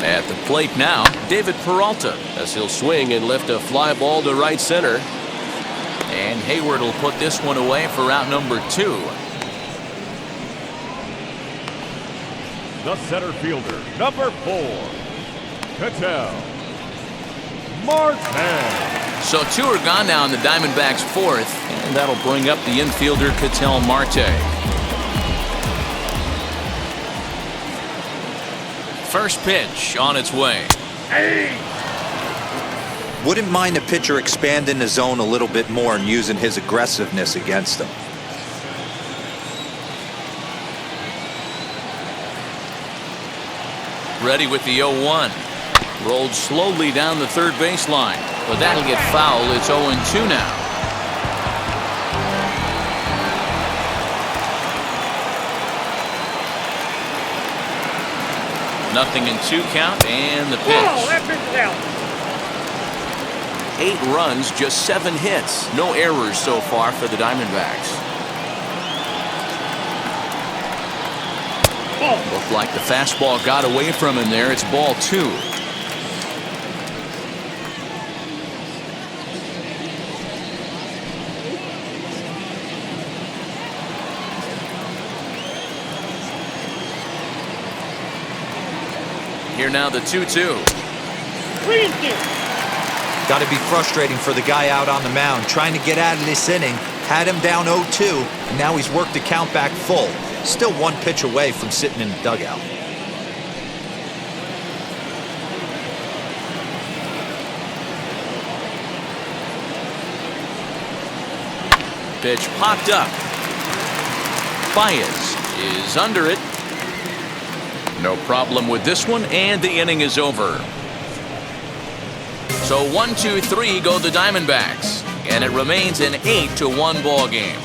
At the plate now, David Peralta, as he'll swing and lift a fly ball to right center. And Hayward will put this one away for out number 2. The center fielder, number 4, Ketel Marte. So 2 are gone now in the Diamondbacks' 4th, and that'll bring up the infielder Ketel Marte. First pitch on its way. Wouldn't mind the pitcher expanding the zone a little bit more and using his aggressiveness against them. Ready with the 0-1. Rolled slowly down the third baseline, but that'll get foul. It's 0-2 now. Nothing in 2 count, and the pitch. 8 runs, just 7 hits. No errors so far for the Diamondbacks. Looked like the fastball got away from him there. It's ball 2. Here now the 2-2. Got to be frustrating for the guy out on the mound trying to get out of this inning. Had him down 0-2, and now he's worked the count back full. Still 1 pitch away from sitting in the dugout. Pitch popped up. Baez is under it. No problem with this one, and the inning is over. So 1-2-3 go the Diamondbacks, and it remains an 8-1 ball game.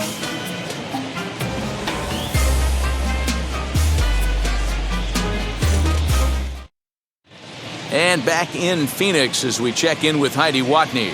And back in Phoenix as we check in with Heidi Watney.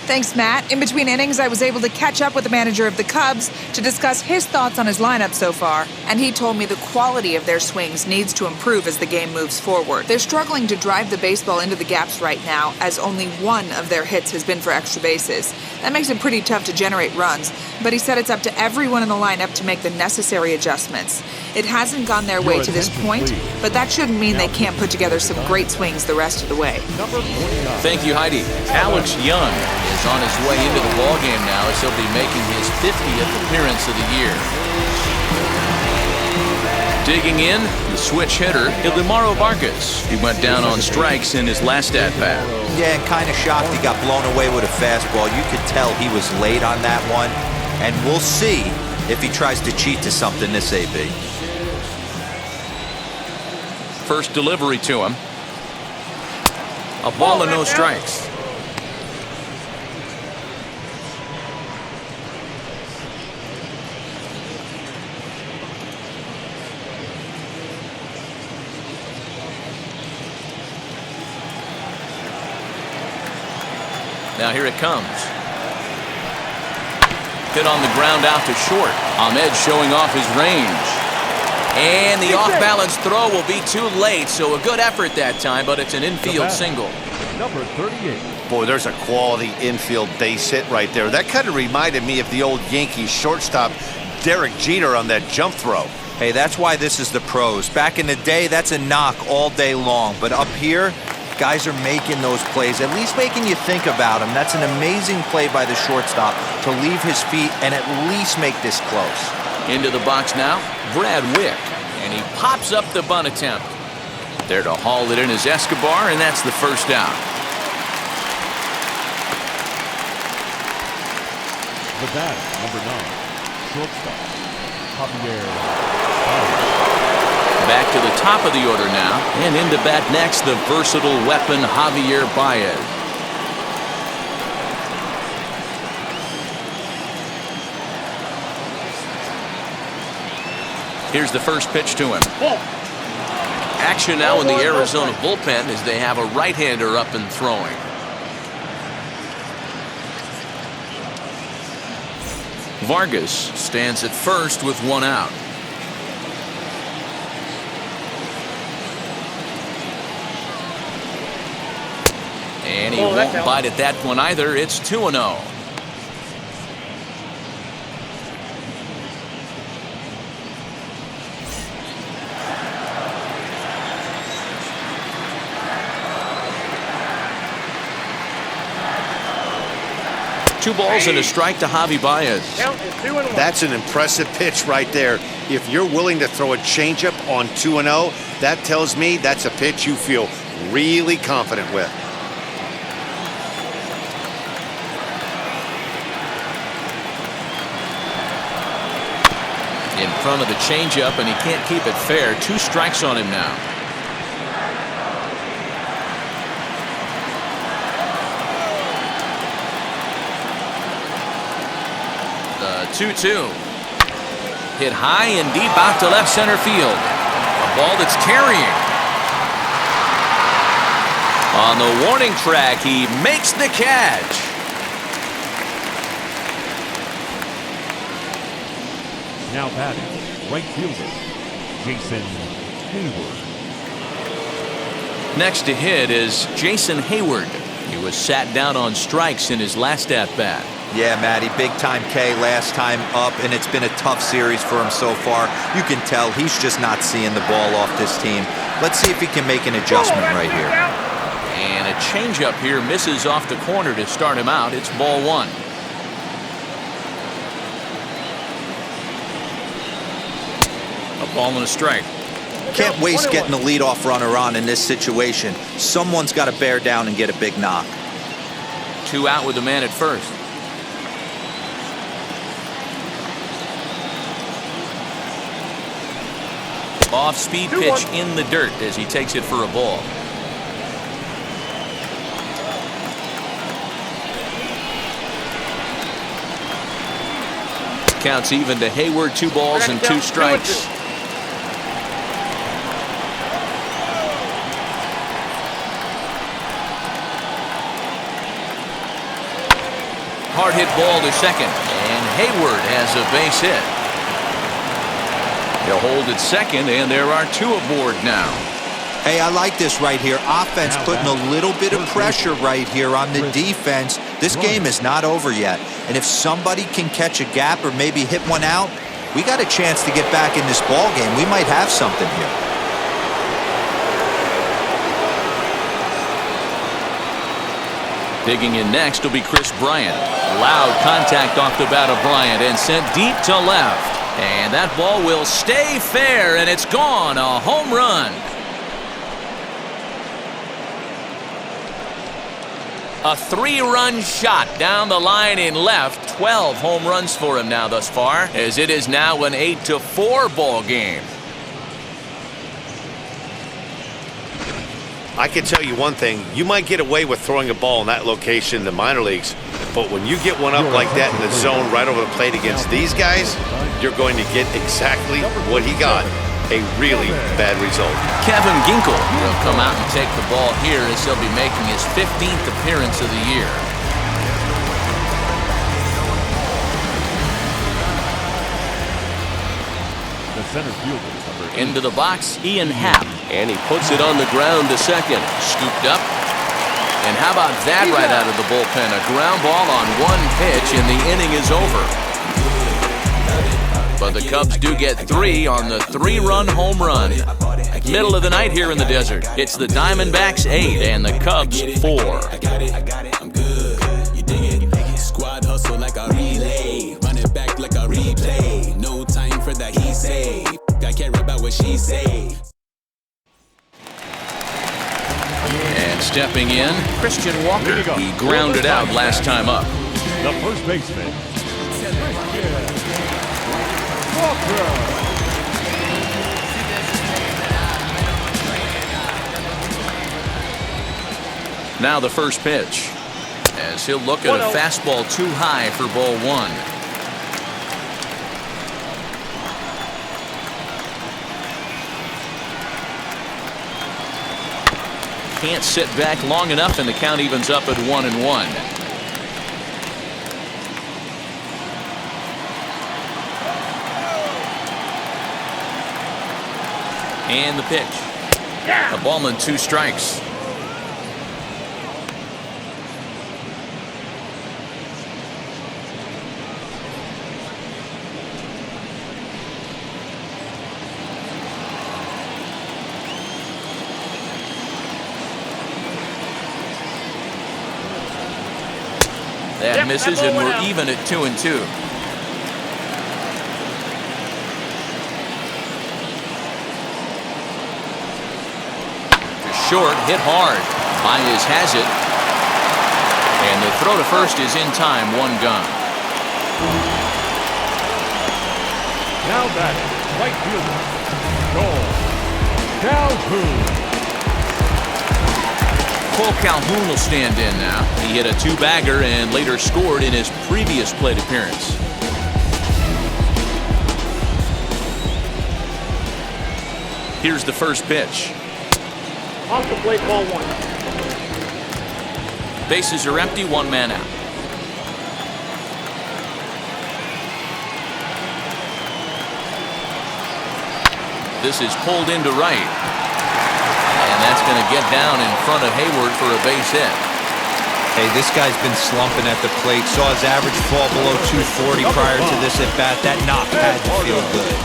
Thanks, Matt. In between innings, I was able to catch up with the manager of the Cubs to discuss his thoughts on his lineup so far, and he told me the quality of their swings needs to improve as the game moves forward. They're struggling to drive the baseball into the gaps right now, as only 1 of their hits has been for extra bases. That makes it pretty tough to generate runs, but he said it's up to everyone in the lineup to make the necessary adjustments. It hasn't gone their way to this point, but that shouldn't mean they can't put together some great swings the rest of the way. Thank you, Heidi. Alex Young is on his way into the ballgame now as he'll be making his 50th appearance of the year. Digging in, the switch hitter, Ildemaro Vargas. He went down on strikes in his last at-bat. Yeah, and kind of shocked he got blown away with a fastball. You could tell he was late on that one, and we'll see if he tries to cheat to something this AB. First delivery to him. A ball and no strikes. Now here it comes. Hit on the ground out to short. Ahmed showing off his range. And the off-balance throw will be too late, so a good effort that time, but it's an infield single. Number 38. Boy, there's a quality infield base hit right there. That kind of reminded me of the old Yankees shortstop Derek Jeter on that jump throw. Hey, that's why this is the pros. Back in the day, that's a knock all day long. But up here, Guys are making those plays, at least making you think about them. That's an amazing play by the shortstop to leave his feet and at least make this close. Into the box now, Brad Wick, and he pops up the bunt attempt. There to haul it in is Escobar, and that's the first out. The batter, number 9, shortstop, Javier Baez. Back to the top of the order now, and into bat next, the versatile weapon Javier Baez. Here's the first pitch to him. Action now in the Arizona bullpen as they have a right-hander up and throwing. Vargas stands at first with one out. And he won't bite at that one either. It's 2-0. Two balls and a strike to Javi Baez. That's an impressive pitch right there. If you're willing to throw a changeup on 2-0, that tells me that's a pitch you feel really confident with. In front of the changeup, and he can't keep it fair. 2 strikes on him now. The 2-2. Hit high and deep out to left center field. A ball that's carrying. On the warning track, he makes the catch. Now batting, right fielder, Jason Hayward. Next to hit is Jason Hayward. He was sat down on strikes in his last at-bat. Yeah, Matty, big-time K last time up, and it's been a tough series for him so far. You can tell he's just not seeing the ball off this team. Let's see if he can make an adjustment right here. And a changeup here misses off the corner to start him out. It's ball 1. A ball and a strike. Can't waste getting the leadoff runner on in this situation. Someone's got to bear down and get a big knock. 2 out with the man at first. Off-speed pitch in the dirt as he takes it for a ball. Counts even to Hayward. 2 balls and 2 strikes. Hard hit ball to second, and Hayward has a base hit. He'll hold at second, and there are 2 aboard now. Hey, I like this right here. Offense putting a little bit of pressure right here on the defense. This game is not over yet. And if somebody can catch a gap or maybe hit one out, we got a chance to get back in this ball game. We might have something here. Digging in next will be Chris Bryant. Loud contact off the bat of Bryant and sent deep to left. And that ball will stay fair, and it's gone. A home run. A 3-run shot down the line in left. 12 home runs for him now thus far, as it is now an 8-4 ball game. I can tell you one thing. You might get away with throwing a ball in that location in the minor leagues, but when you get one up like that in the zone right over the plate against these guys, you're going to get exactly what he got. A really bad result. Kevin Ginkel will come out and take the ball here as he'll be making his 15th appearance of the year. The center fielder. Into the box, Ian Happ. And he puts it on the ground to second. Scooped up. And how about that right out of the bullpen? A ground ball on 1 pitch, and the inning is over. but the Cubs do get 3 on the 3-run home run. Middle of the night here in the desert. It's the Diamondbacks 8 and the Cubs 4. I got it, I'm good. You dig it? Squad hustle like a relay. Run it back like a replay. No time for that he say. I care about what she say. And stepping in, Christian Walker. He grounded out last time up. The first baseman, Walker. Now the first pitch, as he'll look at a fastball too high for ball 1. Can't sit back long enough, and the count evens up at 1-1. And the pitch. A ball and 2 strikes. That misses, and we're even at 2-2. Short, hit hard. Baez has it. And the throw to first is in time, 1 gone. Now batting, right fielder, Calhoun. Cole Calhoun will stand in now. He hit a 2-bagger and later scored in his previous plate appearance. Here's the first pitch. Off the plate, ball 1. Bases are empty, 1 man out. This is pulled into right. And that's going to get down in front of Hayward for a base hit. Hey, this guy's been slumping at the plate. Saw his average fall below 240 prior to this at bat. That knock had to feel good.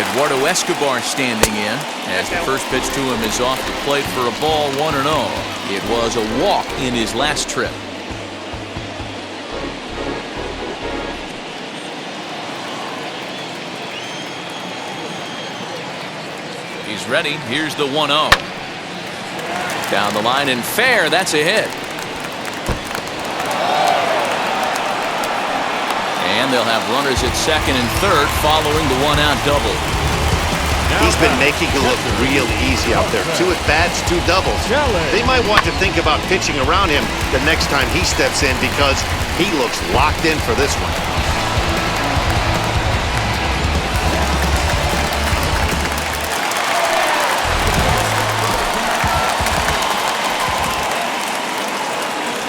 Eduardo Escobar standing in as the first pitch to him is off the plate for a ball, 1-0. It was a walk in his last trip. He's ready. Here's the 1-0. Down the line and fair. That's a hit. And they'll have runners at second and third following the 1-out double. He's been making it look real easy out there. 2 at-bats, 2 doubles. They might want to think about pitching around him the next time he steps in because he looks locked in for this one.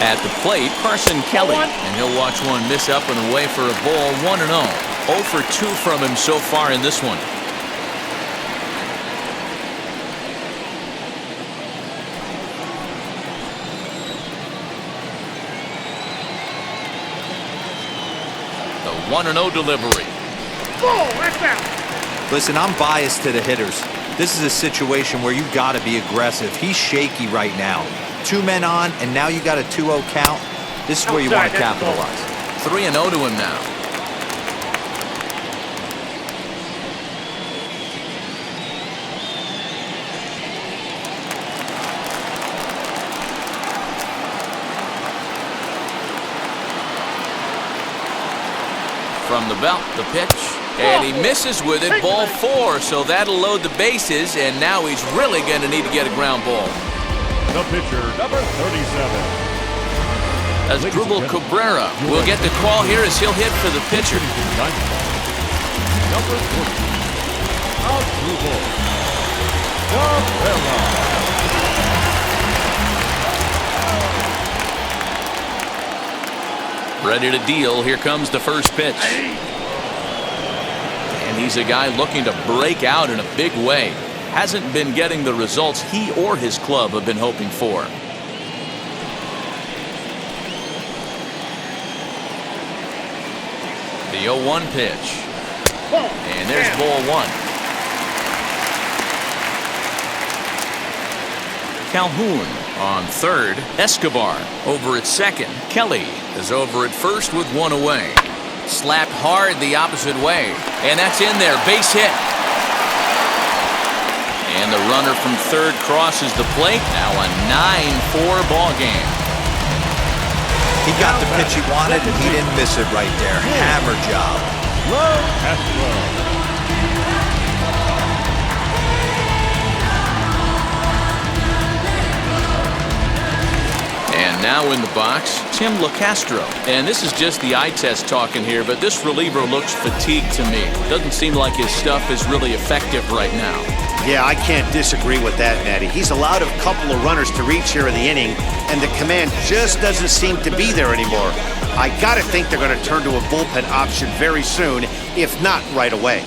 At the plate, Carson Kelly, and he'll watch one miss up and away for a ball, 1-0. 0 for 2 from him so far in this one. The 1-0 delivery. Listen, I'm biased to the hitters. This is a situation where you've got to be aggressive. He's shaky right now. 2 men on, and now you got a 2-0 count. This is where you want to capitalize. 3-0 to him now. From the belt, the pitch, and he misses with it, ball 4, so that'll load the bases, and now he's really going to need to get a ground ball. The pitcher, number 37. Asdrubal Cabrera will get the call here as he'll hit for the pitcher. Number 40, Asdrubal Cabrera. Ready to deal. Here comes the first pitch. And he's a guy looking to break out in a big way. Hasn't been getting the results he or his club have been hoping for. The 0-1 pitch. And there's ball one. Calhoun on third. Escobar over at second. Kelly is over at first with one away. Slapped hard the opposite way. And that's in there. Base hit. And the runner from third crosses the plate. Now a 9-4 ball game. He got the pitch he wanted, and he didn't miss it right there. Hammer job. And now in the box, Tim LaCastro. And this is just the eye test talking here, but this reliever looks fatigued to me. Doesn't seem like his stuff is really effective right now. Yeah, I can't disagree with that, Natty. He's allowed a couple of runners to reach here in the inning, and the command just doesn't seem to be there anymore. I got to think they're going to turn to a bullpen option very soon, if not right away.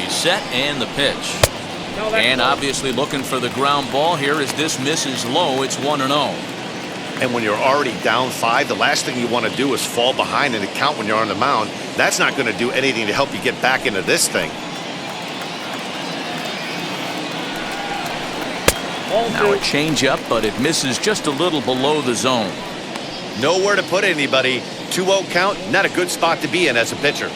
He's set and the pitch. And obviously looking for the ground ball here as this misses low. It's 1-0. And when you're already down 5, the last thing you want to do is fall behind in the count when you're on the mound. That's not going to do anything to help you get back into this thing. Now a changeup, but it misses just a little below the zone. Nowhere to put anybody. 2-0 count, not a good spot to be in as a pitcher.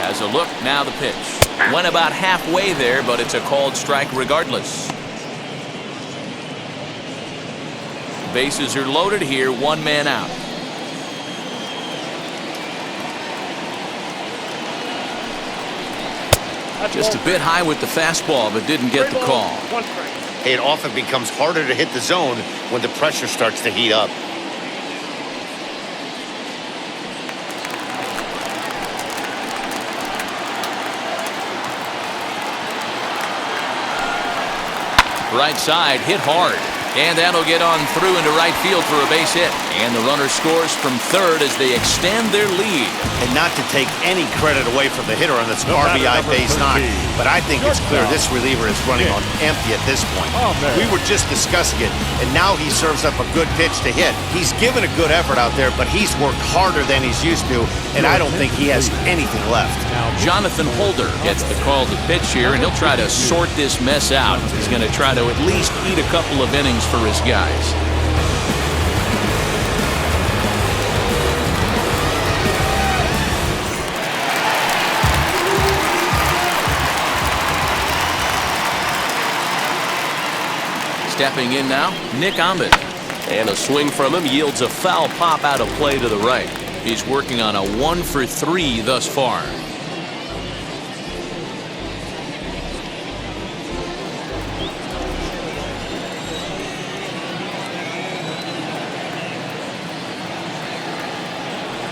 As a look, now the pitch. Went about halfway there, but it's a called strike regardless. Bases are loaded here, one man out. Just a bit high with the fastball, but didn't get the call. It often becomes harder to hit the zone when the pressure starts to heat up. Right side, hit hard. And that'll get on through into right field for a base hit. And the runner scores from third as they extend their lead. And not to take any credit away from the hitter on this RBI base knock, but I think it's clear this reliever is running on empty at this point. We were just discussing it, and now he serves up a good pitch to hit. He's given a good effort out there, but he's worked harder than he's used to, and I don't think he has anything left. Jonathan Holder gets the call to pitch here, and he'll try to sort this mess out. He's going to try to at least eat a couple of innings for his guys. Stepping in now, Nick Ahmed. And a swing from him yields a foul pop out of play to the right. He's working on a 1-for-3 thus far.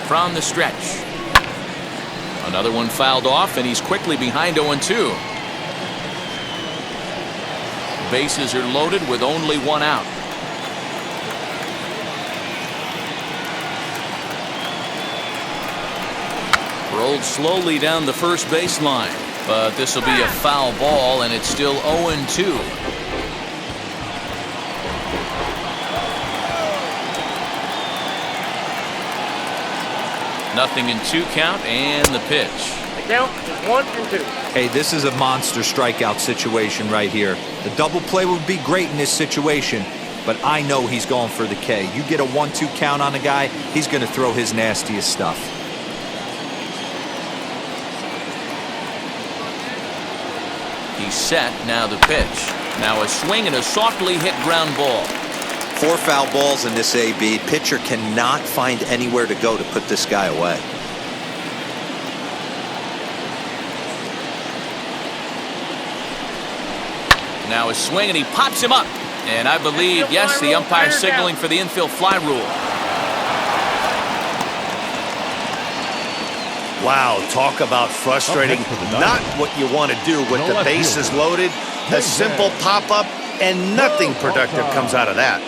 From the stretch. Another one fouled off, and he's quickly behind 0-2. Bases are loaded with only one out. Rolled slowly down the first baseline, but this will be a foul ball, and it's still 0-2. Nothing in 2 count, and the pitch. The count is 1-2. Hey, this is a monster strikeout situation right here. The double play would be great in this situation, but I know he's going for the K. You get a 1-2 count on a guy, he's going to throw his nastiest stuff. He's set, now the pitch. Now a swing and a softly hit ground ball. 4 foul balls in this AB. Pitcher cannot find anywhere to go to put this guy away. Now a swing, and he pops him up. And I believe, yes, the umpire signaling for the infield fly rule. Wow, talk about frustrating. Not what you want to do with the bases loaded. A simple pop-up, and nothing productive comes out of that.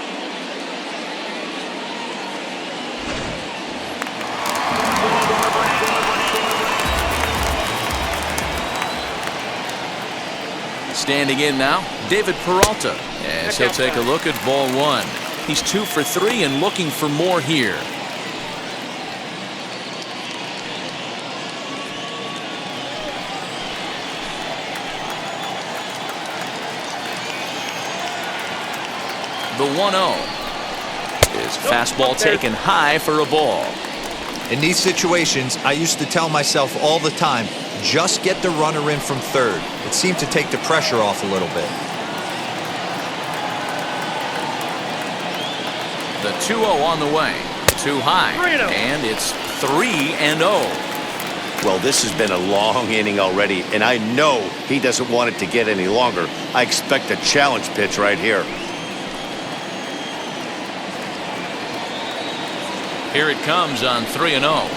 Standing in now, David Peralta, as he'll take a look at ball one. He's 2 for 3 and looking for more here. The 1-0. His fastball taken high for a ball. In these situations, I used to tell myself all the time, just get the runner in from third. It seemed to take the pressure off a little bit. The 2-0 on the way. Too high. And it's 3-0. Well, this has been a long inning already, and I know he doesn't want it to get any longer. I expect a challenge pitch right here. Here it comes on 3-0.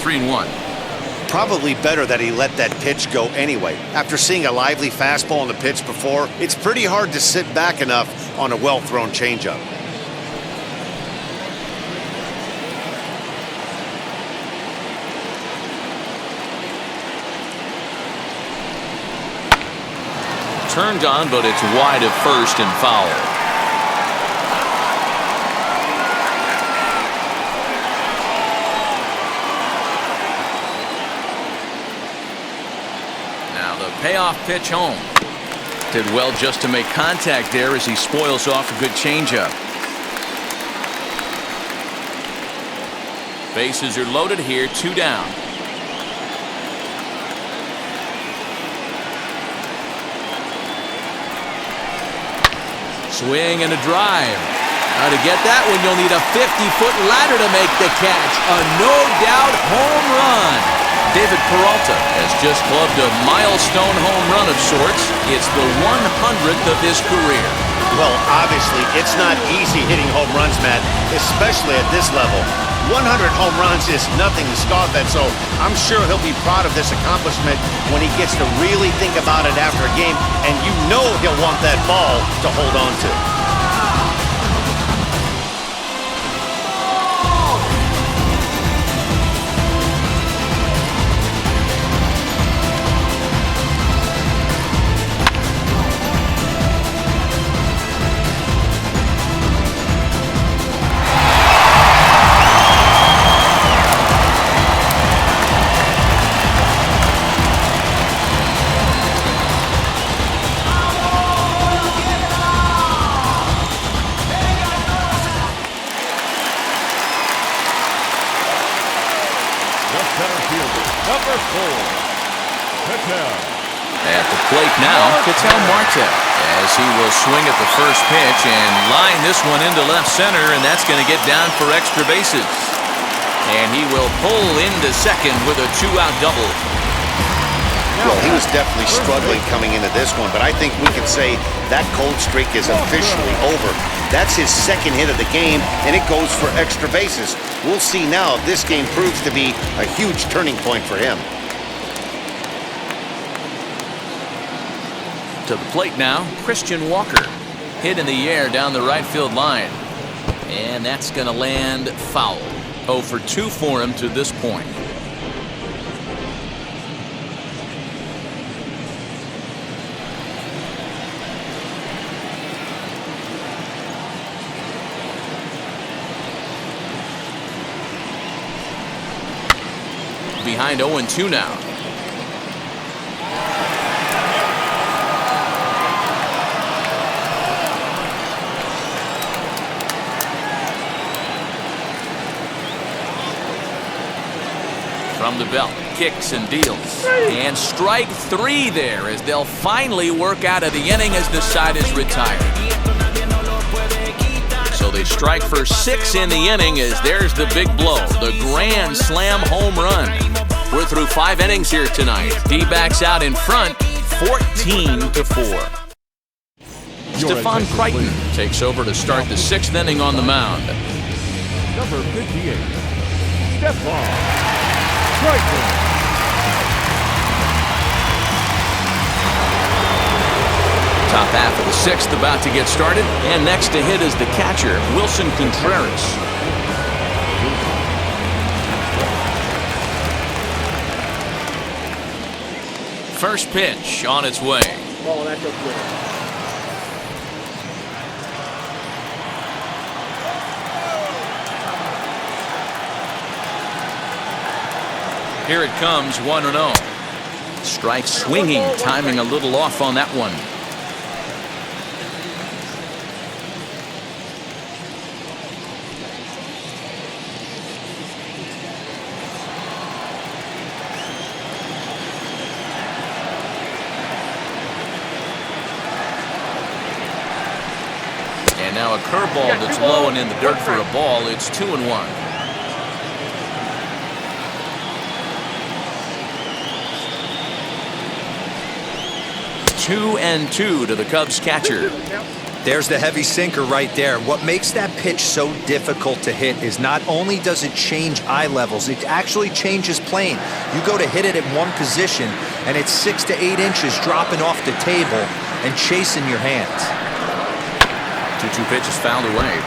3-1. Probably better that he let that pitch go anyway. After seeing a lively fastball on the pitch before, it's pretty hard to sit back enough on a well-thrown changeup. Turned on, but it's wide of first and foul. Now the payoff pitch home. Did well just to make contact there as he spoils off a good changeup. Bases are loaded here, 2 down. Swing and a drive. Now to get that one, you'll need a 50-foot ladder to make the catch. A no-doubt home run. David Peralta has just clubbed a milestone home run of sorts. It's the 100th of his career. Well, obviously, it's not easy hitting home runs, Matt, especially at this level. 100 home runs is nothing to scoff at, so I'm sure he'll be proud of this accomplishment when he gets to really think about it after a game, and you know he'll want that ball to hold on to. At the plate now, Ketel Marte, as he will swing at the first pitch and line this one into left center, and that's going to get down for extra bases. And he will pull into second with a 2-out double. Well, he was definitely struggling coming into this one, but I think we can say that cold streak is officially over. That's his second hit of the game, and it goes for extra bases. We'll see now if this game proves to be a huge turning point for him. To the plate now, Christian Walker. Hit in the air down the right field line. And that's going to land foul. 0 for 2 for him to this point. Behind 0-2 now. From the belt, kicks and deals. And strike 3 there as they'll finally work out of the inning as the side is retired. So they strike for 6 in the inning as there's the big blow, the grand slam home run. We're through 5 innings here tonight. D-backs out in front, 14-4. Stefan Crichton takes over to start the 6th inning on the mound. Number 58, Stefan Crichton. sixth about to get started, and next to hit is the catcher, Wilson Contreras. First pitch on its way. Ball, that's okay. Here it comes, 1-0. Strike swinging, timing a little off on that one. And now a curveball that's low and in the dirt for a ball. It's 2-1. 2-2 to the Cubs catcher. There's the heavy sinker right there. What makes that pitch so difficult to hit is not only does it change eye levels, it actually changes plane. You go to hit it in one position, and it's 6 to 8 inches dropping off the table and chasing your hands. 2-2 pitch is fouled away.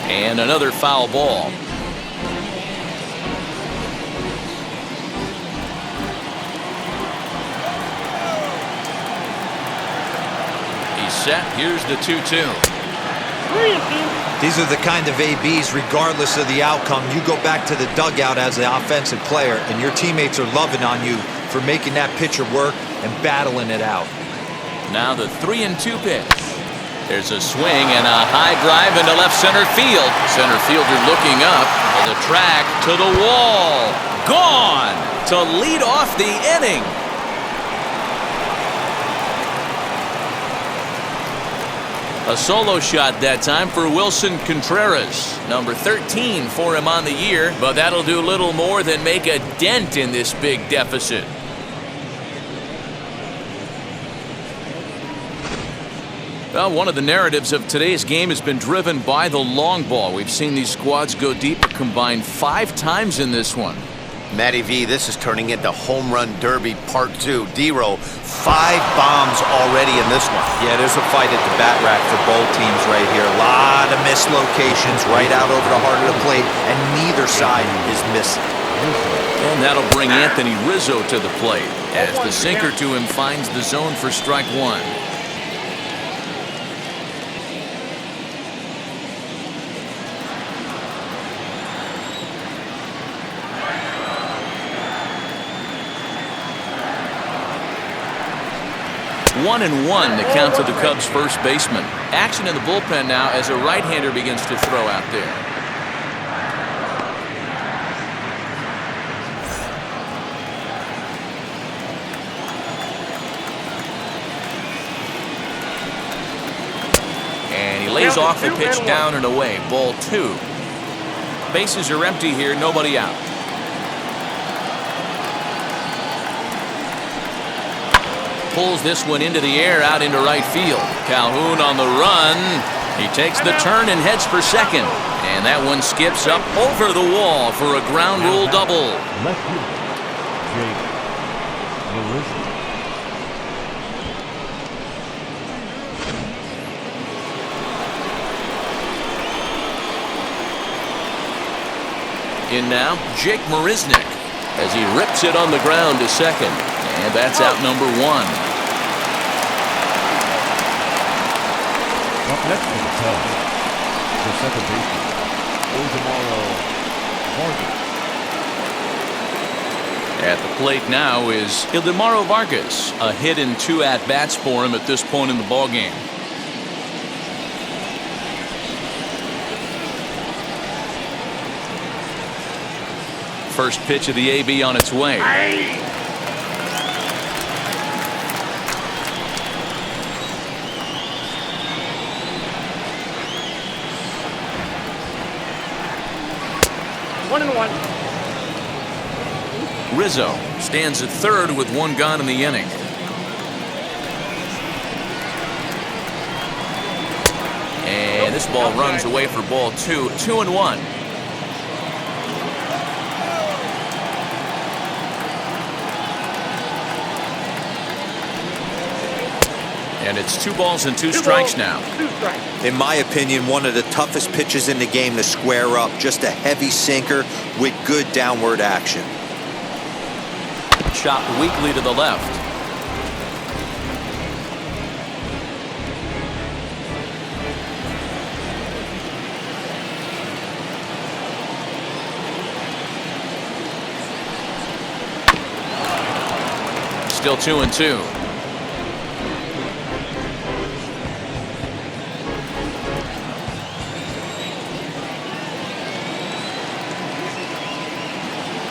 And another foul ball. He's set. Here's the 2-2. These are the kind of ABs, regardless of the outcome. You go back to the dugout as the offensive player, and your teammates are loving on you for making that pitcher work and battling it out. Now the 3-2 pitch. There's a swing and a high drive into left center field. Center fielder looking up. The track to the wall. Gone to lead off the inning. A solo shot that time for Wilson Contreras. Number 13 for him on the year, but that'll do little more than make a dent in this big deficit. Well, one of the narratives of today's game has been driven by the long ball. We've seen these squads go deep, combined 5 times in this one. Matty V, this is turning into Home Run Derby Part 2. D-Row, 5 bombs already in this one. Yeah, there's a fight at the bat rack for both teams right here. A lot of missed locations right out over the heart of the plate, and neither side is missing. And that'll bring Anthony Rizzo to the plate as the sinker to him finds the zone for strike 1. One and one to count to the Cubs' first baseman. Action in the bullpen now as a right-hander begins to throw out there. And he lays off the pitch down and away. Ball 2. Bases are empty here, nobody out. Pulls this one into the air out into right field. Calhoun on the run. He takes the turn and heads for second. And that one skips up over the wall for a ground rule double. Left fielder, In now, Jake Mariznick as he rips it on the ground to second. And that's out number 1. Up next to the Cubs, the second baseman, Vargas. At the plate now is Ildemaro Vargas. A hit in 2 at-bats for him at this point in the ballgame. First pitch of the AB on its way. One and one. Rizzo stands at third with 1 gone in the inning. And this ball runs away for ball 2, 2-1. And it's 2 balls and 2 strikes now. In my opinion, one of the toughest pitches in the game to square up. Just a heavy sinker with good downward action. Chopped weakly to the left. Still 2-2.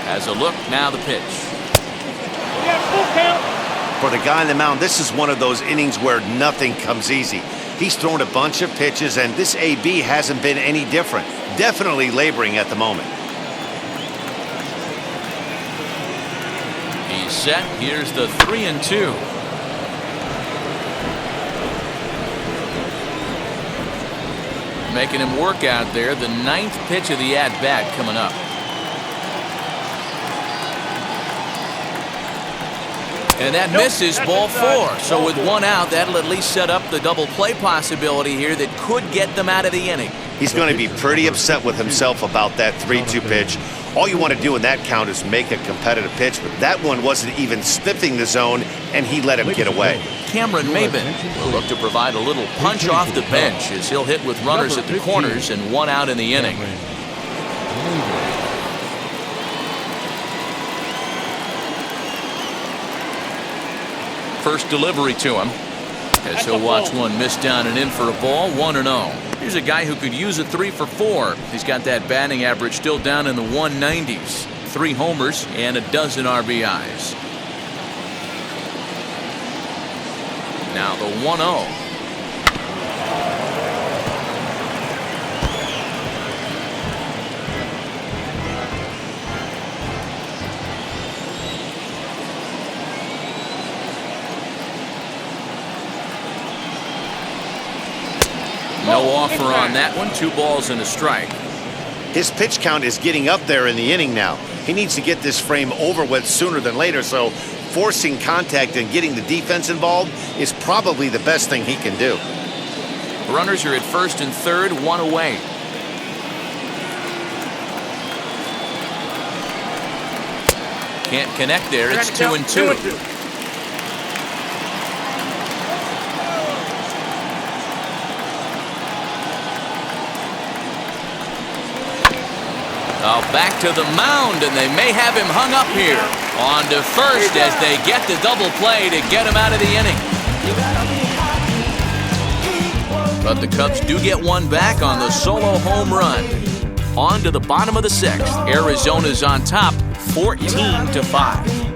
Has a look, now the pitch. For the guy on the mound, this is one of those innings where nothing comes easy. He's thrown a bunch of pitches, and this AB hasn't been any different. Definitely laboring at the moment. He's set. Here's the 3-2. Making him work out there. The 9th pitch of the at-bat coming up. And that misses, ball 4. So with 1 out, that'll at least set up the double play possibility here that could get them out of the inning. He's going to be pretty upset with himself about that 3-2 pitch. All you want to do in that count is make a competitive pitch, but that one wasn't even sniffing the zone, and he let him get away. Cameron Maben will look to provide a little punch off the bench as he'll hit with runners at the corners and 1 out in the inning. First delivery to him as he'll watch one miss down and in for a ball. 1-0. Here's a guy who could use a 3 for 4. He's got that batting average still down in the 190s. 3 homers and a dozen RBIs. Now the 1-0. No offer on that one. 2 balls and a strike. His pitch count is getting up there in the inning now. He needs to get this frame over with sooner than later, so forcing contact and getting the defense involved is probably the best thing he can do. Runners are at first and third, 1 away. Can't connect there. It's 2-2. Back to the mound, and they may have him hung up here. On to first as they get the double play to get him out of the inning. But the Cubs do get 1 back on the solo home run. On to the bottom of the 6th. Arizona's on top, 14-5.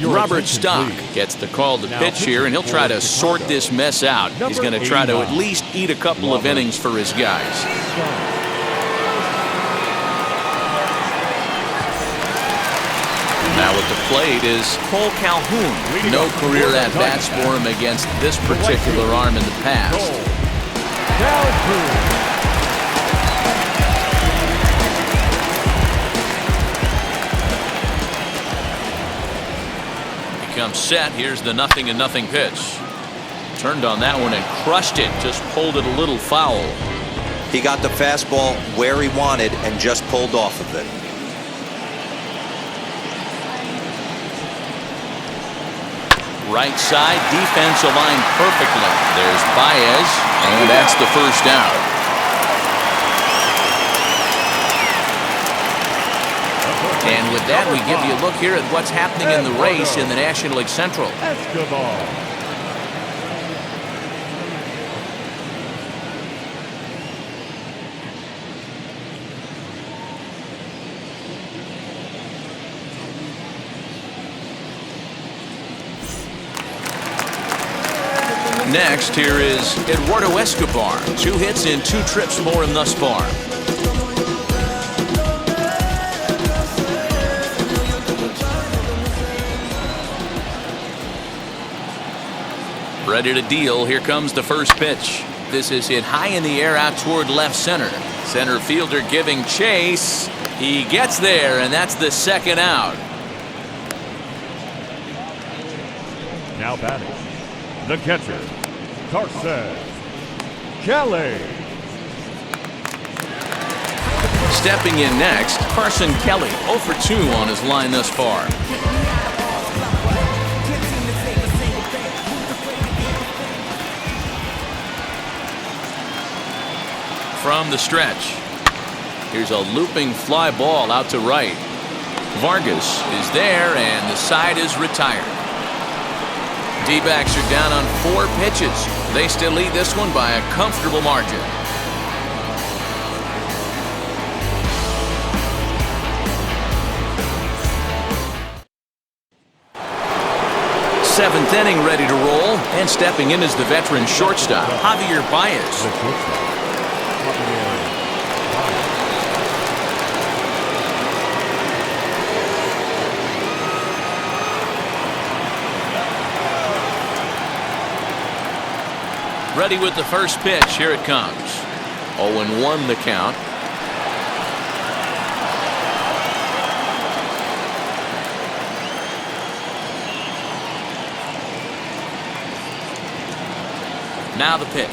Robert Stock gets the call to pitch here, and he'll try to sort this mess out. He's going to try to at least eat a couple of innings for his guys. Now at the plate is Cole Calhoun. No career at-bats for him against this particular arm in the past. He comes set. Here's the 0-0 pitch. Turned on that one and crushed it. Just pulled it a little foul. He got the fastball where he wanted and just pulled off of it. Right side, defense aligned perfectly. There's Baez, and that's the first down. And with that, we give you a look here at what's happening in the race in the National League Central. Escobar. Next, here is Eduardo Escobar. 2 hits in 2 trips for him thus far. Ready to deal. Here comes the first pitch. This is hit high in the air out toward left center. Center fielder giving chase. He gets there, and that's the second out. Now batting, the catcher, Carson Kelly. Stepping in next, Carson Kelly, 0 for 2 on his line thus far. From the stretch, here's a looping fly ball out to right. Vargas is there, and the side is retired. D-backs are down on 4 pitches. They still lead this one by a comfortable margin. Seventh inning ready to roll, and stepping in is the veteran shortstop, Javier Baez. Ready with the first pitch. Here it comes. 0-1 the count. Now the pitch.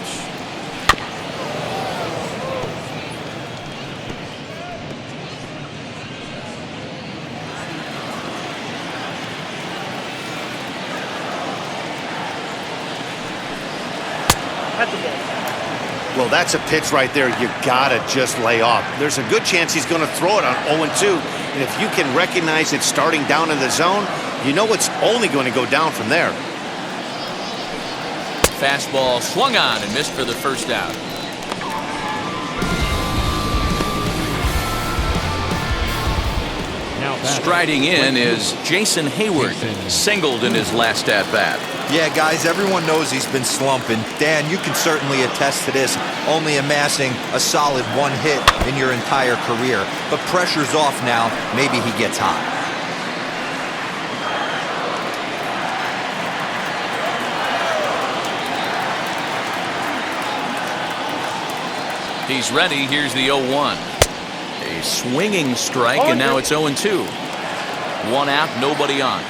Well, that's a pitch right there you gotta just lay off. There's a good chance he's going to throw it on 0-2. And if you can recognize it starting down in the zone, you know it's only going to go down from there. Fastball swung on and missed for the first out. Striding in is Jason Hayward, singled in his last at-bat. Yeah, guys, everyone knows he's been slumping. Dan, you can certainly attest to this, only amassing a solid 1 hit in your entire career. But pressure's off now. Maybe he gets hot. He's ready. Here's the 0-1. A swinging strike, and now it's 0-2. 1 out, nobody on.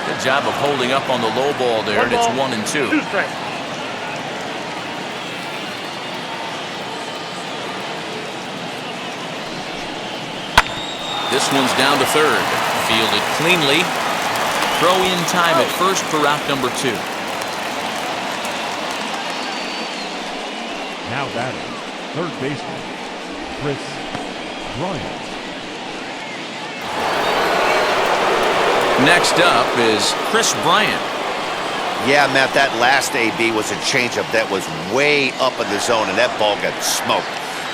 Good job of holding up on the low ball there, and it's 1-2. This one's down to third. Fielded cleanly. Throw in time at first for out number 2. Now batting, third baseman, Bryant. Next up is Chris Bryant. Yeah, Matt, that last AB was a changeup that was way up in the zone, and that ball got smoked.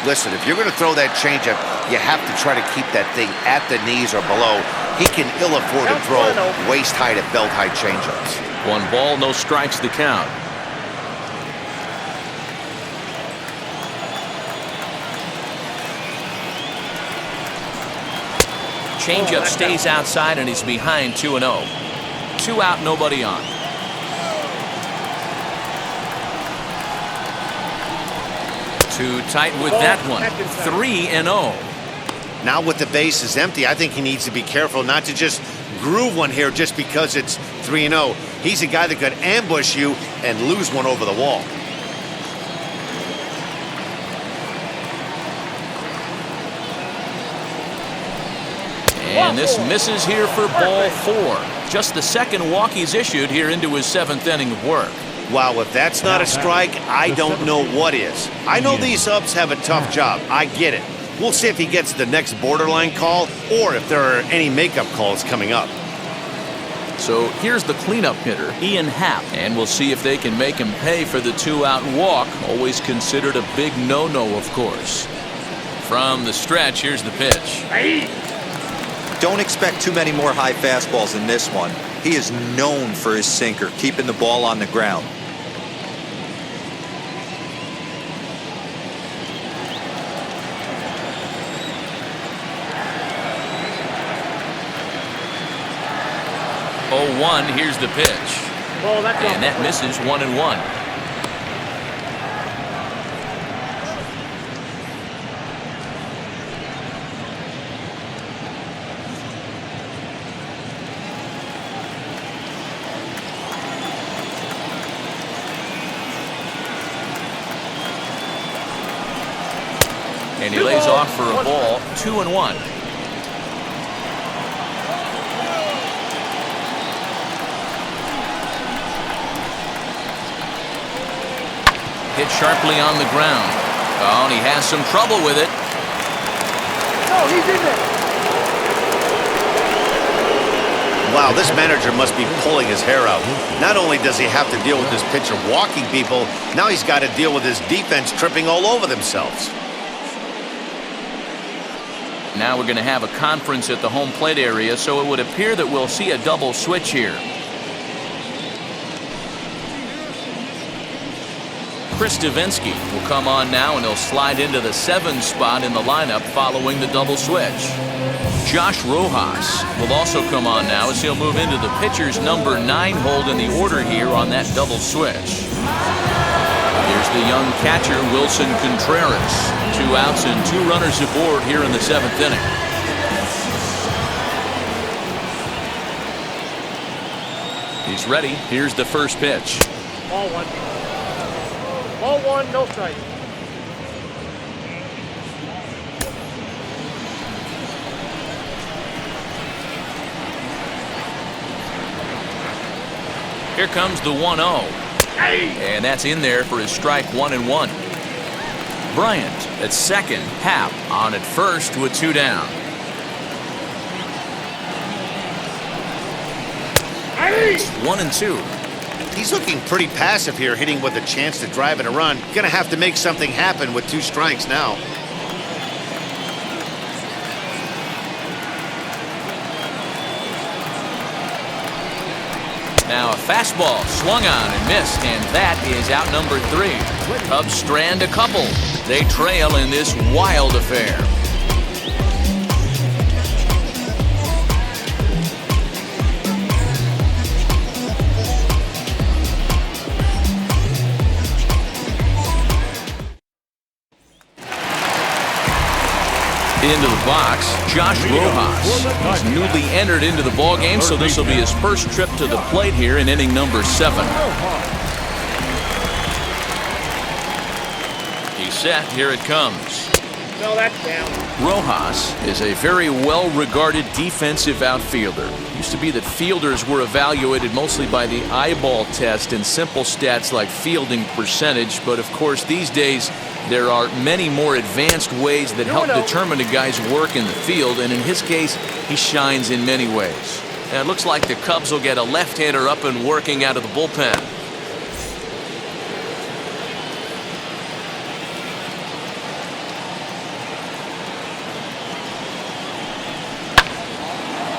Listen, if you're going to throw that changeup, you have to try to keep that thing at the knees or below. He can ill afford to throw waist-high to belt-high changeups. 1 ball, no strikes the count. Changeup stays outside, and he's behind 2-0. 2 out, nobody on. Too tight with that one. 3-0. Now with the bases empty, I think he needs to be careful not to just groove one here just because it's 3-0. He's a guy that could ambush you and lose one over the wall. And this misses here for ball 4. Just the second walk he's issued here into his 7th inning of work. Wow, if that's not a strike, I don't know what is. I know these ups have a tough job. I get it. We'll see if he gets the next borderline call or if there are any makeup calls coming up. So here's the cleanup hitter, Ian Happ, and we'll see if they can make him pay for the 2-out walk. Always considered a big no-no, of course. From the stretch, here's the pitch. Don't expect too many more high fastballs in this one. He is known for his sinker, keeping the ball on the ground. 0-1. Here's the pitch. Ball, that's And that misses 1-1. And he lays off for a ball, 2-1. Hit sharply on the ground. Oh, and he has some trouble with it. No, he's in there. Wow, this manager must be pulling his hair out. Not only does he have to deal with this pitcher walking people, now he's got to deal with his defense tripping all over themselves. Now we're going to have a conference at the home plate area, so it would appear that we'll see a double switch here. Chris Davinski will come on now, and he'll slide into the 7 spot in the lineup following the double switch. Josh Rojas will also come on now as he'll move into the pitcher's number 9 hold in the order here on that double switch. Here's the young catcher, Wilson Contreras. 2 outs and 2 runners aboard here in the 7th inning. He's ready. Here's the first pitch. Ball 1. Ball 1, no strike. Here comes the 1-0. And that's in there for his strike 1-1. Bryant at second, Hap on at first with 2 down. Hey! 1-2. He's looking pretty passive here, hitting with a chance to drive in a run. Gonna have to make something happen with 2 strikes now. Now a fastball swung on and missed, and that is out number 3. Cubs strand a couple. They trail in this wild affair. Into the box, Josh Rojas. He's newly entered into the ballgame, so this will be his first trip to the plate here in inning number 7. He's set. Here it comes. No, that's down. Rojas is a very well-regarded defensive outfielder. It used to be that fielders were evaluated mostly by the eyeball test and simple stats like fielding percentage, but of course these days there are many more advanced ways that help determine a guy's work in the field, and in his case, he shines in many ways. And it looks like the Cubs will get a left-hander up and working out of the bullpen.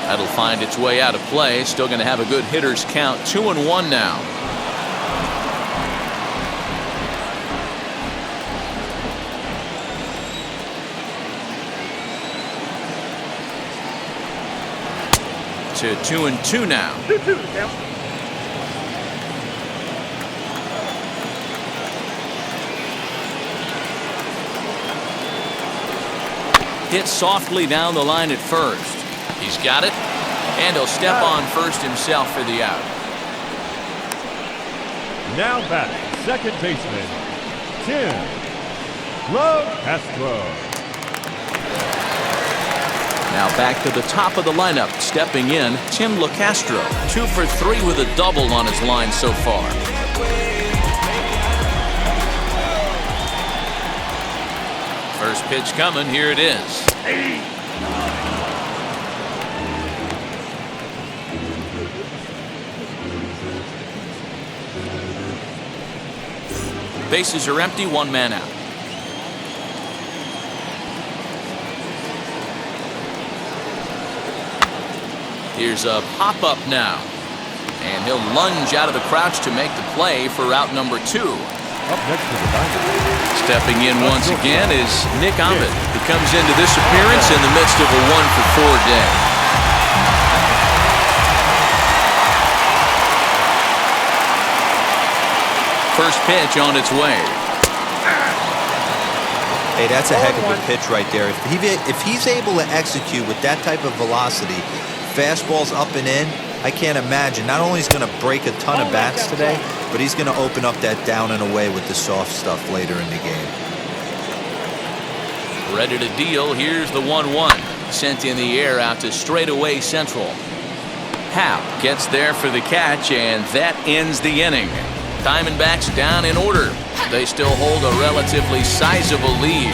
That'll find its way out of play. Still going to have a good hitter's count. 2-1 now. To 2-2 now. 2-2 now. Hit softly down the line at first. He's got it, and he'll step on first himself for the out. Now batting, second baseman, Tim Castro. Now back to the top of the lineup, stepping in, Tim LeCastro. 2 for 3 with a double on his line so far. First pitch coming, here it is. Bases are empty, 1 man out. Here's a pop-up now. And he'll lunge out of the crouch to make the play for out number 2. Up next to the Diamondbacks. Stepping in once again is Nick Ahmed, who comes into this appearance in the midst of a 1-for-4 day. First pitch on its way. Hey, that's a heck of a pitch right there. If he's able to execute with that type of velocity, fastballs up and in, I can't imagine. Not only is he going to break a ton of bats today, but he's going to open up that down and away with the soft stuff later in the game. Ready to deal. Here's the 1-1. Sent in the air out to straightaway central. Hap gets there for the catch, and that ends the inning. Diamondbacks down in order. They still hold a relatively sizable lead.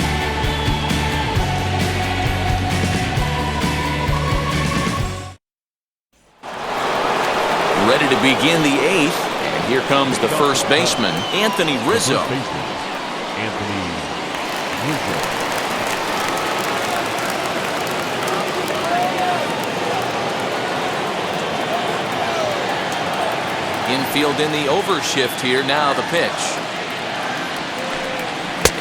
Ready to begin the 8th, and here comes the first baseman, Anthony Rizzo. Infield in the overshift here. Now the pitch.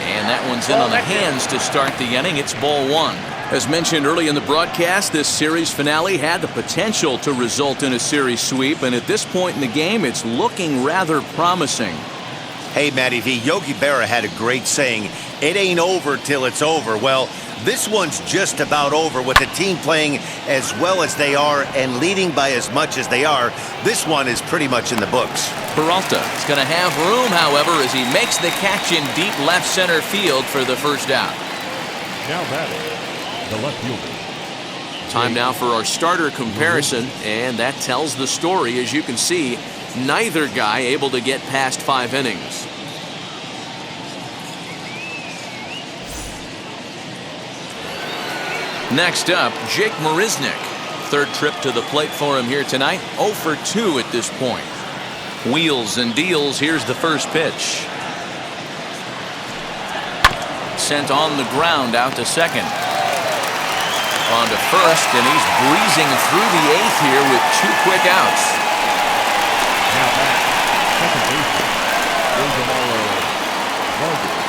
And that one's in on the hands to start the inning. It's ball 1. As mentioned early in the broadcast, this series finale had the potential to result in a series sweep, and at this point in the game, it's looking rather promising. Hey, Matty V, Yogi Berra had a great saying, it ain't over till it's over. Well, this one's just about over with the team playing as well as they are and leading by as much as they are. This one is pretty much in the books. Peralta is going to have room, however, as he makes the catch in deep left center field for the first out. Now batting, the left fielder. Time now for our starter comparison, and that tells the story. As you can see, neither guy able to get past 5 innings. Next up, Jake Mariznick. Third trip to the plate for him here tonight. 0 for 2 at this point. Wheels and deals. Here's the first pitch. Sent on the ground out to second. On to first, and he's breezing through the 8th here with 2 quick outs. Now back, second baseman, Vargas.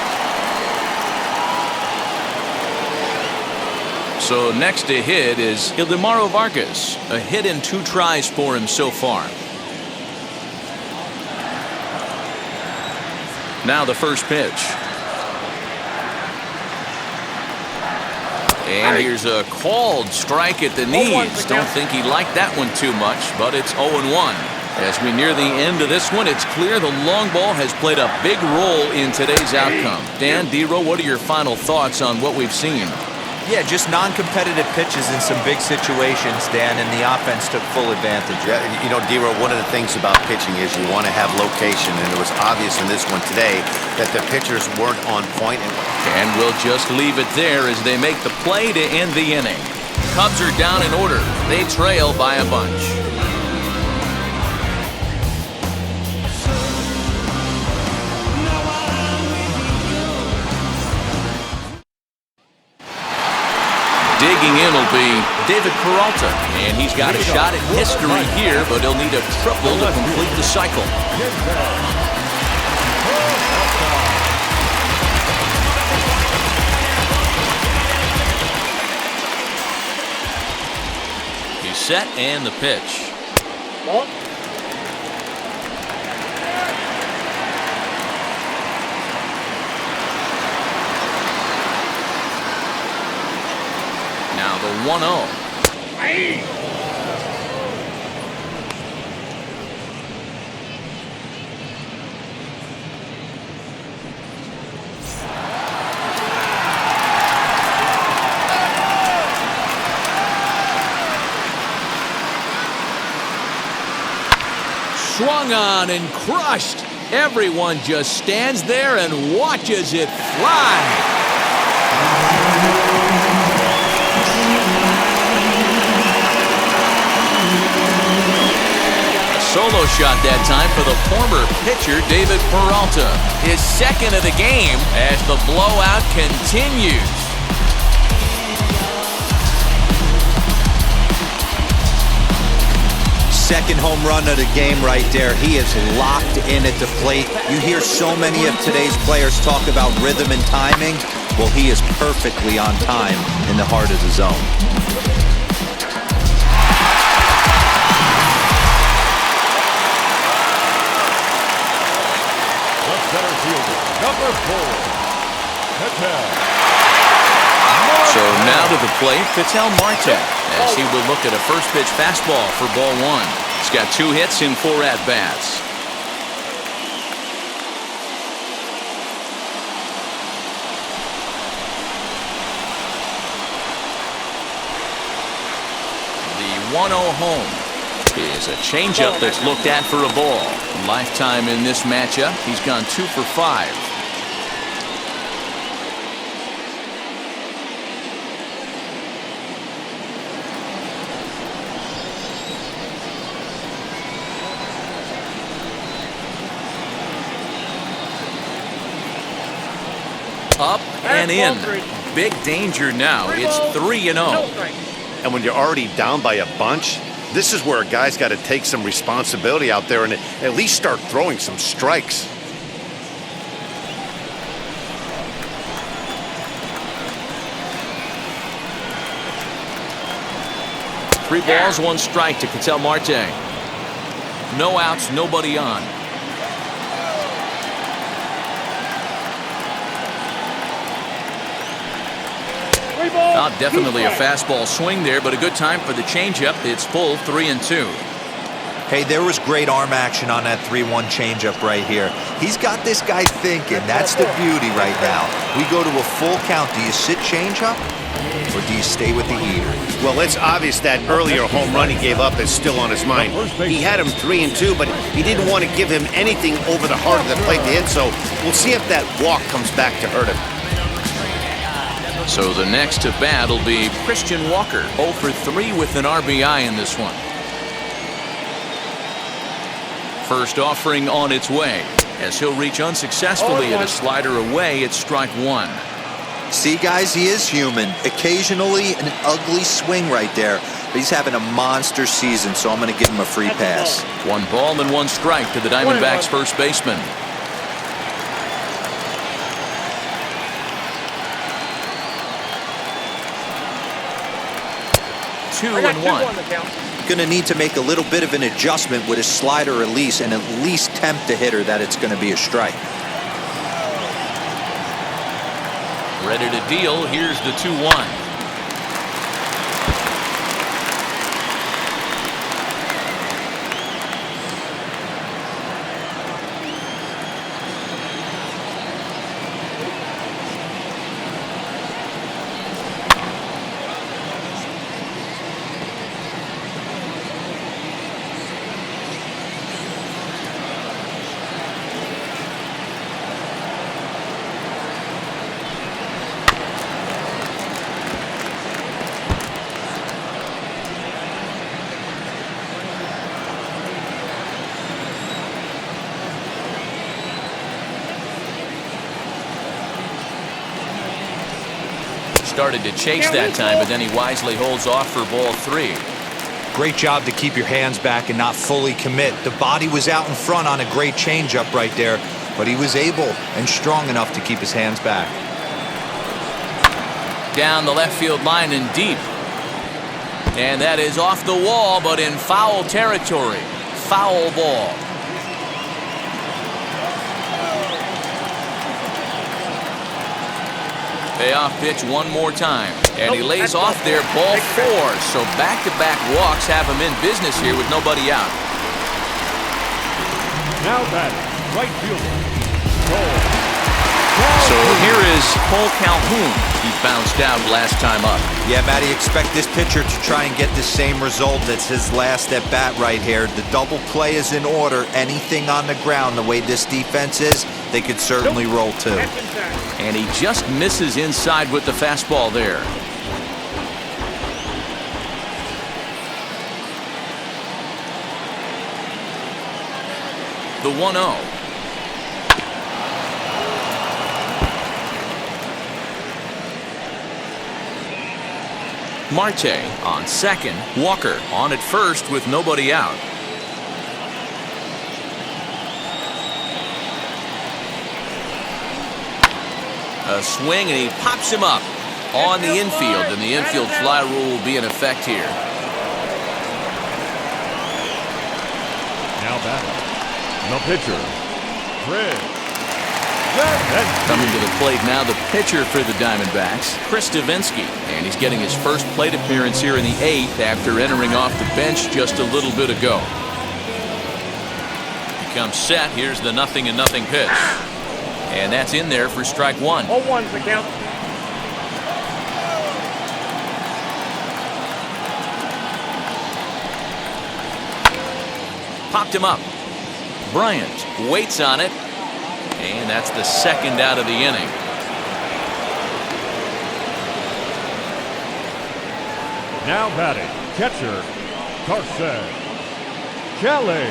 So next to hit is Ildemaro Vargas. A hit in 2 tries for him so far. Now the first pitch. And here's a called strike at the knees. Don't think he liked that one too much, but it's 0-1. As we near the end of this one, it's clear the long ball has played a big role in today's outcome. Dan, D-Row, what are your final thoughts on what we've seen? Yeah, just non-competitive pitches in some big situations, Dan, and the offense took full advantage. Yeah, you know, D-Row, one of the things about pitching is you want to have location, and it was obvious in this one today that the pitchers weren't on point. And we'll just leave it there as they make the play to end the inning. Cubs are down in order. They trail by a bunch. Digging in will be David Peralta, and he's got a shot at history here, but he'll need a triple to complete the cycle. He's set, and the pitch. Now the 1-0. Swung on and crushed. Everyone just stands there and watches it fly. Solo shot that time for the former pitcher, David Peralta. His second of the game as the blowout continues. Second home run of the game right there. He is locked in at the plate. You hear so many of today's players talk about rhythm and timing. Well, he is perfectly on time in the heart of the zone. center fielder, number 4, Patel. So now to the plate, Patel Marte, as he will look at a first pitch fastball for ball 1. He's got 2 hits in 4 at-bats. The 1-0 home is a changeup that's looked at for a ball. Lifetime in this matchup, he's gone 2 for 5. Up and in. Big danger now. It's 3-0. And when you're already down by a bunch, this is where a guy's got to take some responsibility out there and at least start throwing some strikes. Three balls, 1 strike to Ketel Marte. No outs, nobody on. Definitely a fastball swing there, but a good time for the changeup. It's full 3-2. Hey, there was great arm action on that 3-1 changeup right here. He's got this guy thinking. That's the beauty right now. We go to a full count. Do you sit changeup or do you stay with the eater? Well, it's obvious that earlier home run he gave up is still on his mind. He had him 3-2, but he didn't want to give him anything over the heart of the plate to hit, so we'll see if that walk comes back to hurt him. So the next to bat will be Christian Walker, 0 for 3 with an RBI in this one. First offering on its way, as he'll reach unsuccessfully at a slider away at strike 1. See, guys, he is human. Occasionally an ugly swing right there, but he's having a monster season, so I'm going to give him a free pass. 1 ball and 1 strike to the Diamondbacks first baseman. Two and 1. Going to need to make a little bit of an adjustment with his slider release and at least tempt the hitter that it's going to be a strike. Ready to deal. Here's the 2-1. Started to chase that time, but then he wisely holds off for ball 3. Great job to keep your hands back and not fully commit. The body was out in front on a great changeup right there, but he was able and strong enough to keep his hands back. Down the left field line and deep. And that is off the wall, but in foul territory. Foul ball. Payoff pitch one more time. And he lays off there, ball 4. So back-to-back walks have him in business here with nobody out. Now batting, right fielder, So here is Paul Calhoun. He bounced out last time up. Yeah, Matty, expect this pitcher to try and get the same result as his last at bat right here. The double play is in order. Anything on the ground, the way this defense is, they could certainly roll too. And he just misses inside with the fastball there. The 1-0. Marte on second. Walker on at first with nobody out. A swing, and he pops him up on the infield, and the infield fly rule will be in effect here. Now batting, the pitcher, Fred. Coming to the plate now, the pitcher for the Diamondbacks, Davinski. And he's getting his first plate appearance here in the 8th after entering off the bench just a little bit ago. He comes set. Here's the 0-0 pitch. And that's in there for strike one. 0-1's the count. Popped him up. Bryant waits on it. And that's the second out of the inning. Now batting, catcher, Carson Kelly.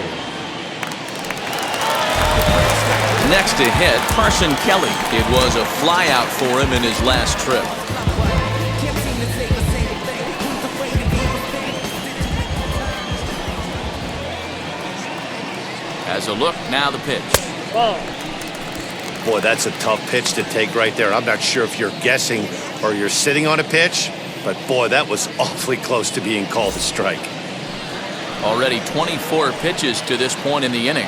Next to hit, Carson Kelly. It was a flyout for him in his last trip. As a look, now the pitch. Ball. Boy, that's a tough pitch to take right there. I'm not sure if you're guessing or you're sitting on a pitch, but boy, that was awfully close to being called a strike. Already 24 pitches to this point in the inning.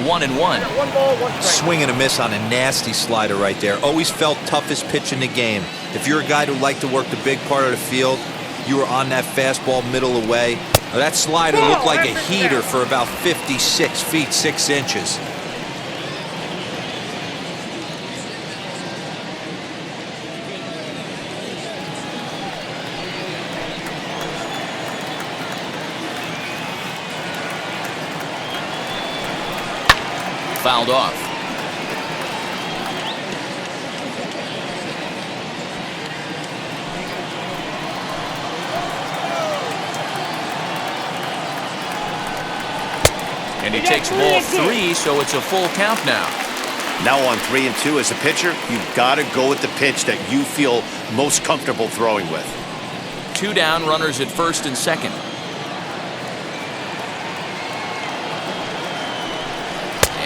1-1. 1 ball, 1 strike. Swing and a miss on a nasty slider right there. Always felt toughest pitch in the game. If you're a guy who liked to work the big part of the field, you were on that fastball middle away. Now, that slider looked like a heater for about 56 feet 6 inches. Fouled off. And he takes ball 3, so it's a full count now. Now on 3-2 as a pitcher, you've got to go with the pitch that you feel most comfortable throwing with. 2 down, runners at first and second.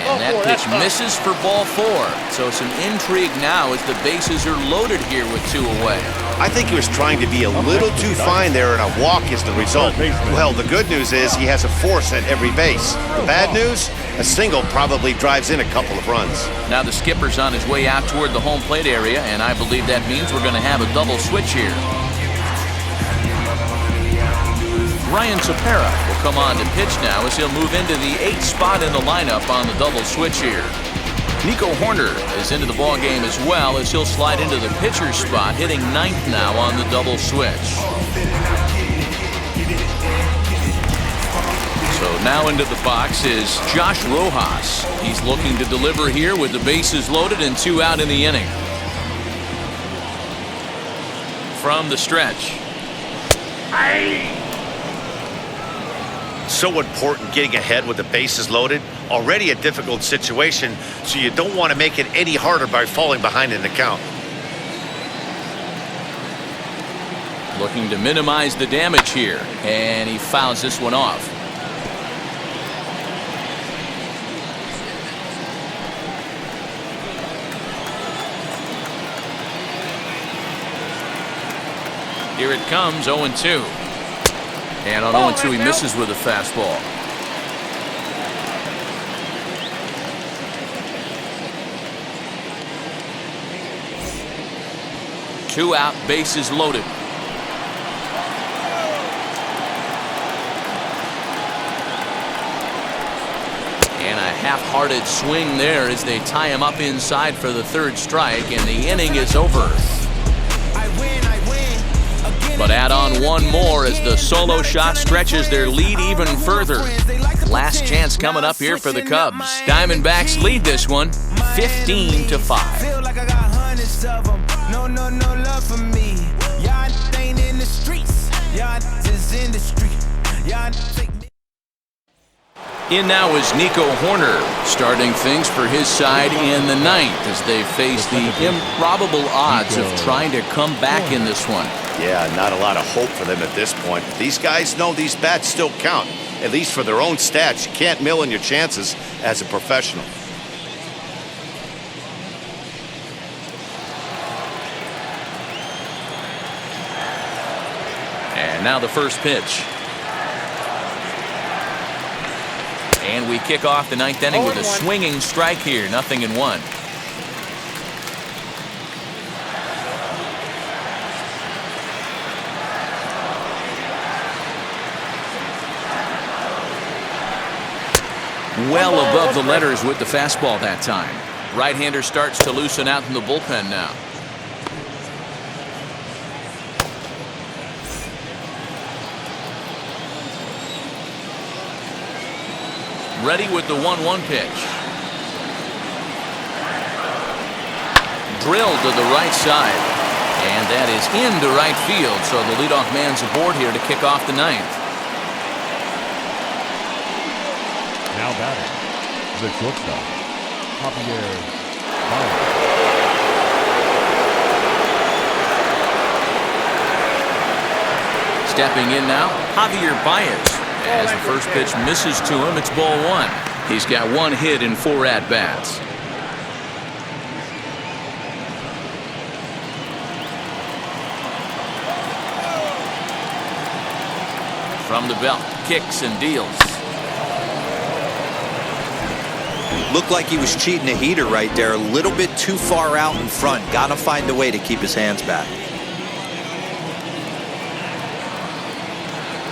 And that pitch misses for ball 4. So some intrigue now as the bases are loaded here with 2 away. I think he was trying to be a little too fine there, and a walk is the result. Well, the good news is he has a force at every base. The bad news, a single probably drives in a couple of runs. Now the skipper's on his way out toward the home plate area, and I believe that means we're going to have a double switch here. Ryan Tepera will come on to pitch now as he'll move into the 8th spot in the lineup on the double switch here. Nico Horner is into the ball game as well as he'll slide into the pitcher's spot, hitting 9th now on the double switch. So now into the box is Josh Rojas. He's looking to deliver here with the bases loaded and 2 out in the inning. From the stretch. So important getting ahead with the bases loaded. Already a difficult situation, so you don't want to make it any harder by falling behind in the count. Looking to minimize the damage here, and he fouls this one off. Here it comes, 0-2. And on 0-2, he misses with a fastball. Two out, bases loaded. And a half-hearted swing there as they tie him up inside for the 3rd strike, and the inning is over. But add on one more as the solo shot stretches their lead even further. Last chance coming up here for the Cubs. Diamondbacks lead this one 15-5. In now is Nico Horner, starting things for his side in the 9th as they face the improbable odds of trying to come back in this one. Yeah, not a lot of hope for them at this point. These guys know these bats still count, at least for their own stats. You can't mill in your chances as a professional. And now the first pitch. And we kick off the ninth inning with a swinging strike here. 0-1. Well above the letters with the fastball that time. Right-hander starts to loosen out in the bullpen now. Ready with the 1-1 pitch. Drilled to the right side. And that is into right field, so the leadoff man's aboard here to kick off the ninth. Now batting, the shortstop, Javier Baez. Stepping in now, Javier Baez. As the first pitch misses to him, it's ball one. He's got one hit in 4 at-bats. From the belt, kicks and deals. Looked like he was cheating a heater right there. A little bit too far out in front. Got to find a way to keep his hands back.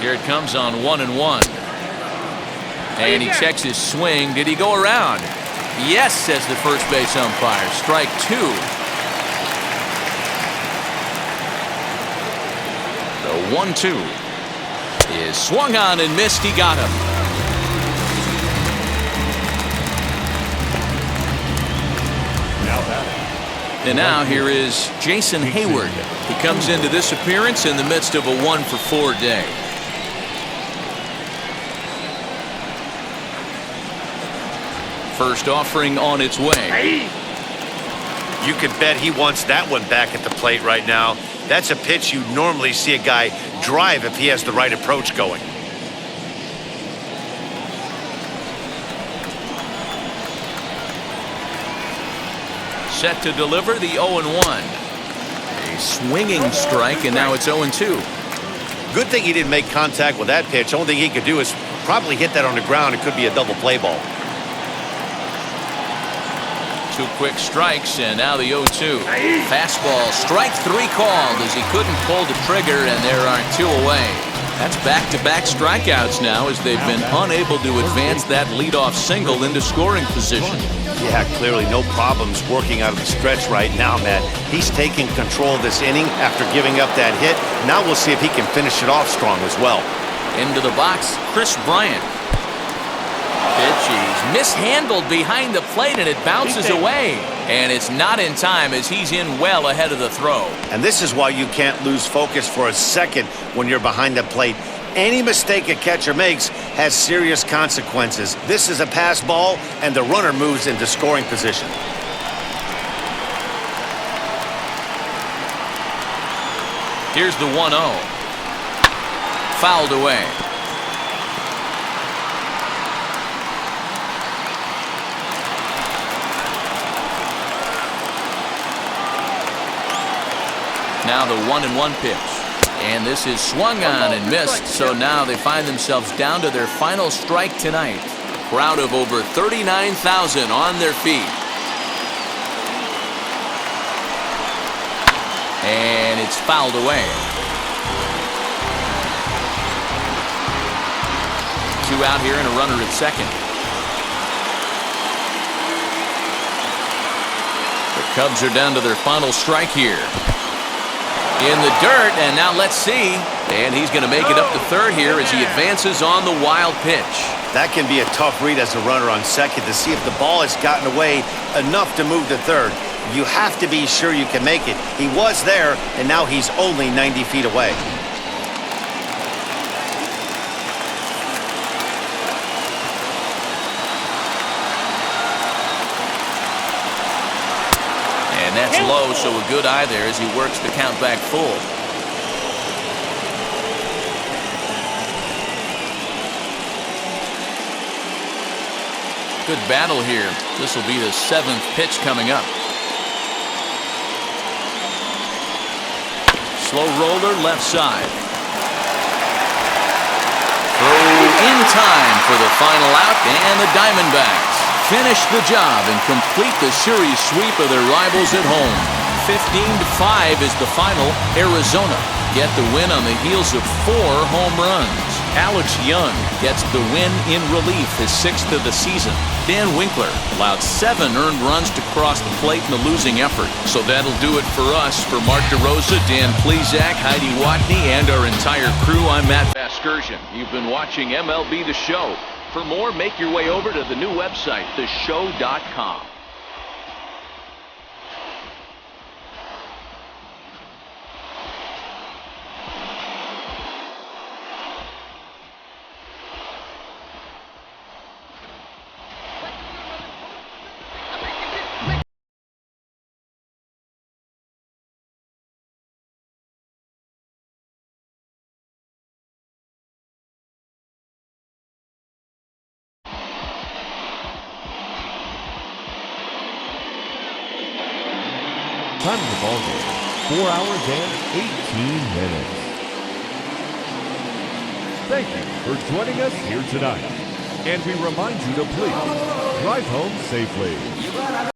Here it comes on 1-1. And he checks his swing. Did he go around? Yes, says the first base umpire. Strike 2. The 1-2 is swung on and missed. He got him. And now here is Jason Hayward. He comes into this appearance in the midst of a 1-for-4 day. First offering on its way. You can bet he wants that one back at the plate right now. That's a pitch you normally see a guy drive if he has the right approach going. Set to deliver the 0-1. A swinging strike, and now it's 0-2. Good thing he didn't make contact with that pitch. Only thing he could do is probably hit that on the ground. It could be a double play ball. 2 quick strikes, and now the 0-2. Fastball, strike 3 called as he couldn't pull the trigger, and there are 2 away. That's back-to-back strikeouts now as they've been unable to advance that leadoff single into scoring position. Yeah, clearly no problems working out of the stretch right now, man. He's taking control of this inning after giving up that hit. Now we'll see if he can finish it off strong as well. Into the box, Chris Bryant. Pitch, he's mishandled behind the plate, and it bounces away. And it's not in time as he's in well ahead of the throw. And this is why you can't lose focus for a second when you're behind the plate. Any mistake a catcher makes has serious consequences. This is a pass ball, and the runner moves into scoring position. Here's the 1-0. Fouled away. Now the 1-1 pitch. And this is swung on and missed, so now they find themselves down to their final strike tonight. Crowd of over 39,000 on their feet. And it's fouled away. 2 out here and a runner at second. The Cubs are down to their final strike here. In the dirt, and now let's see. And he's going to make it up to third here as he advances on the wild pitch. That can be a tough read as a runner on second to see if the ball has gotten away enough to move to third. You have to be sure you can make it. He was there, and now he's only 90 feet away. And that's low, so a good eye there as he works the count back full. Good battle here. This will be the 7th pitch coming up. Slow roller left side. Throw In time for the final out, and the Diamondbacks finish the job and complete the series sweep of their rivals at home. 15-5 is the final. Arizona get the win on the heels of 4 home runs. Alex Young gets the win in relief, his 6th of the season. Dan Winkler allowed 7 earned runs to cross the plate in the losing effort. So that'll do it for us. For Mark DeRosa, Dan Plesac, Heidi Watney, and our entire crew, I'm Matt Vasgersian. You've been watching MLB The Show. For more, make your way over to the new website, theshow.com. Time of the ball game, 4 hours and 18 minutes. Thank you for joining us here tonight. And we remind you to please drive home safely.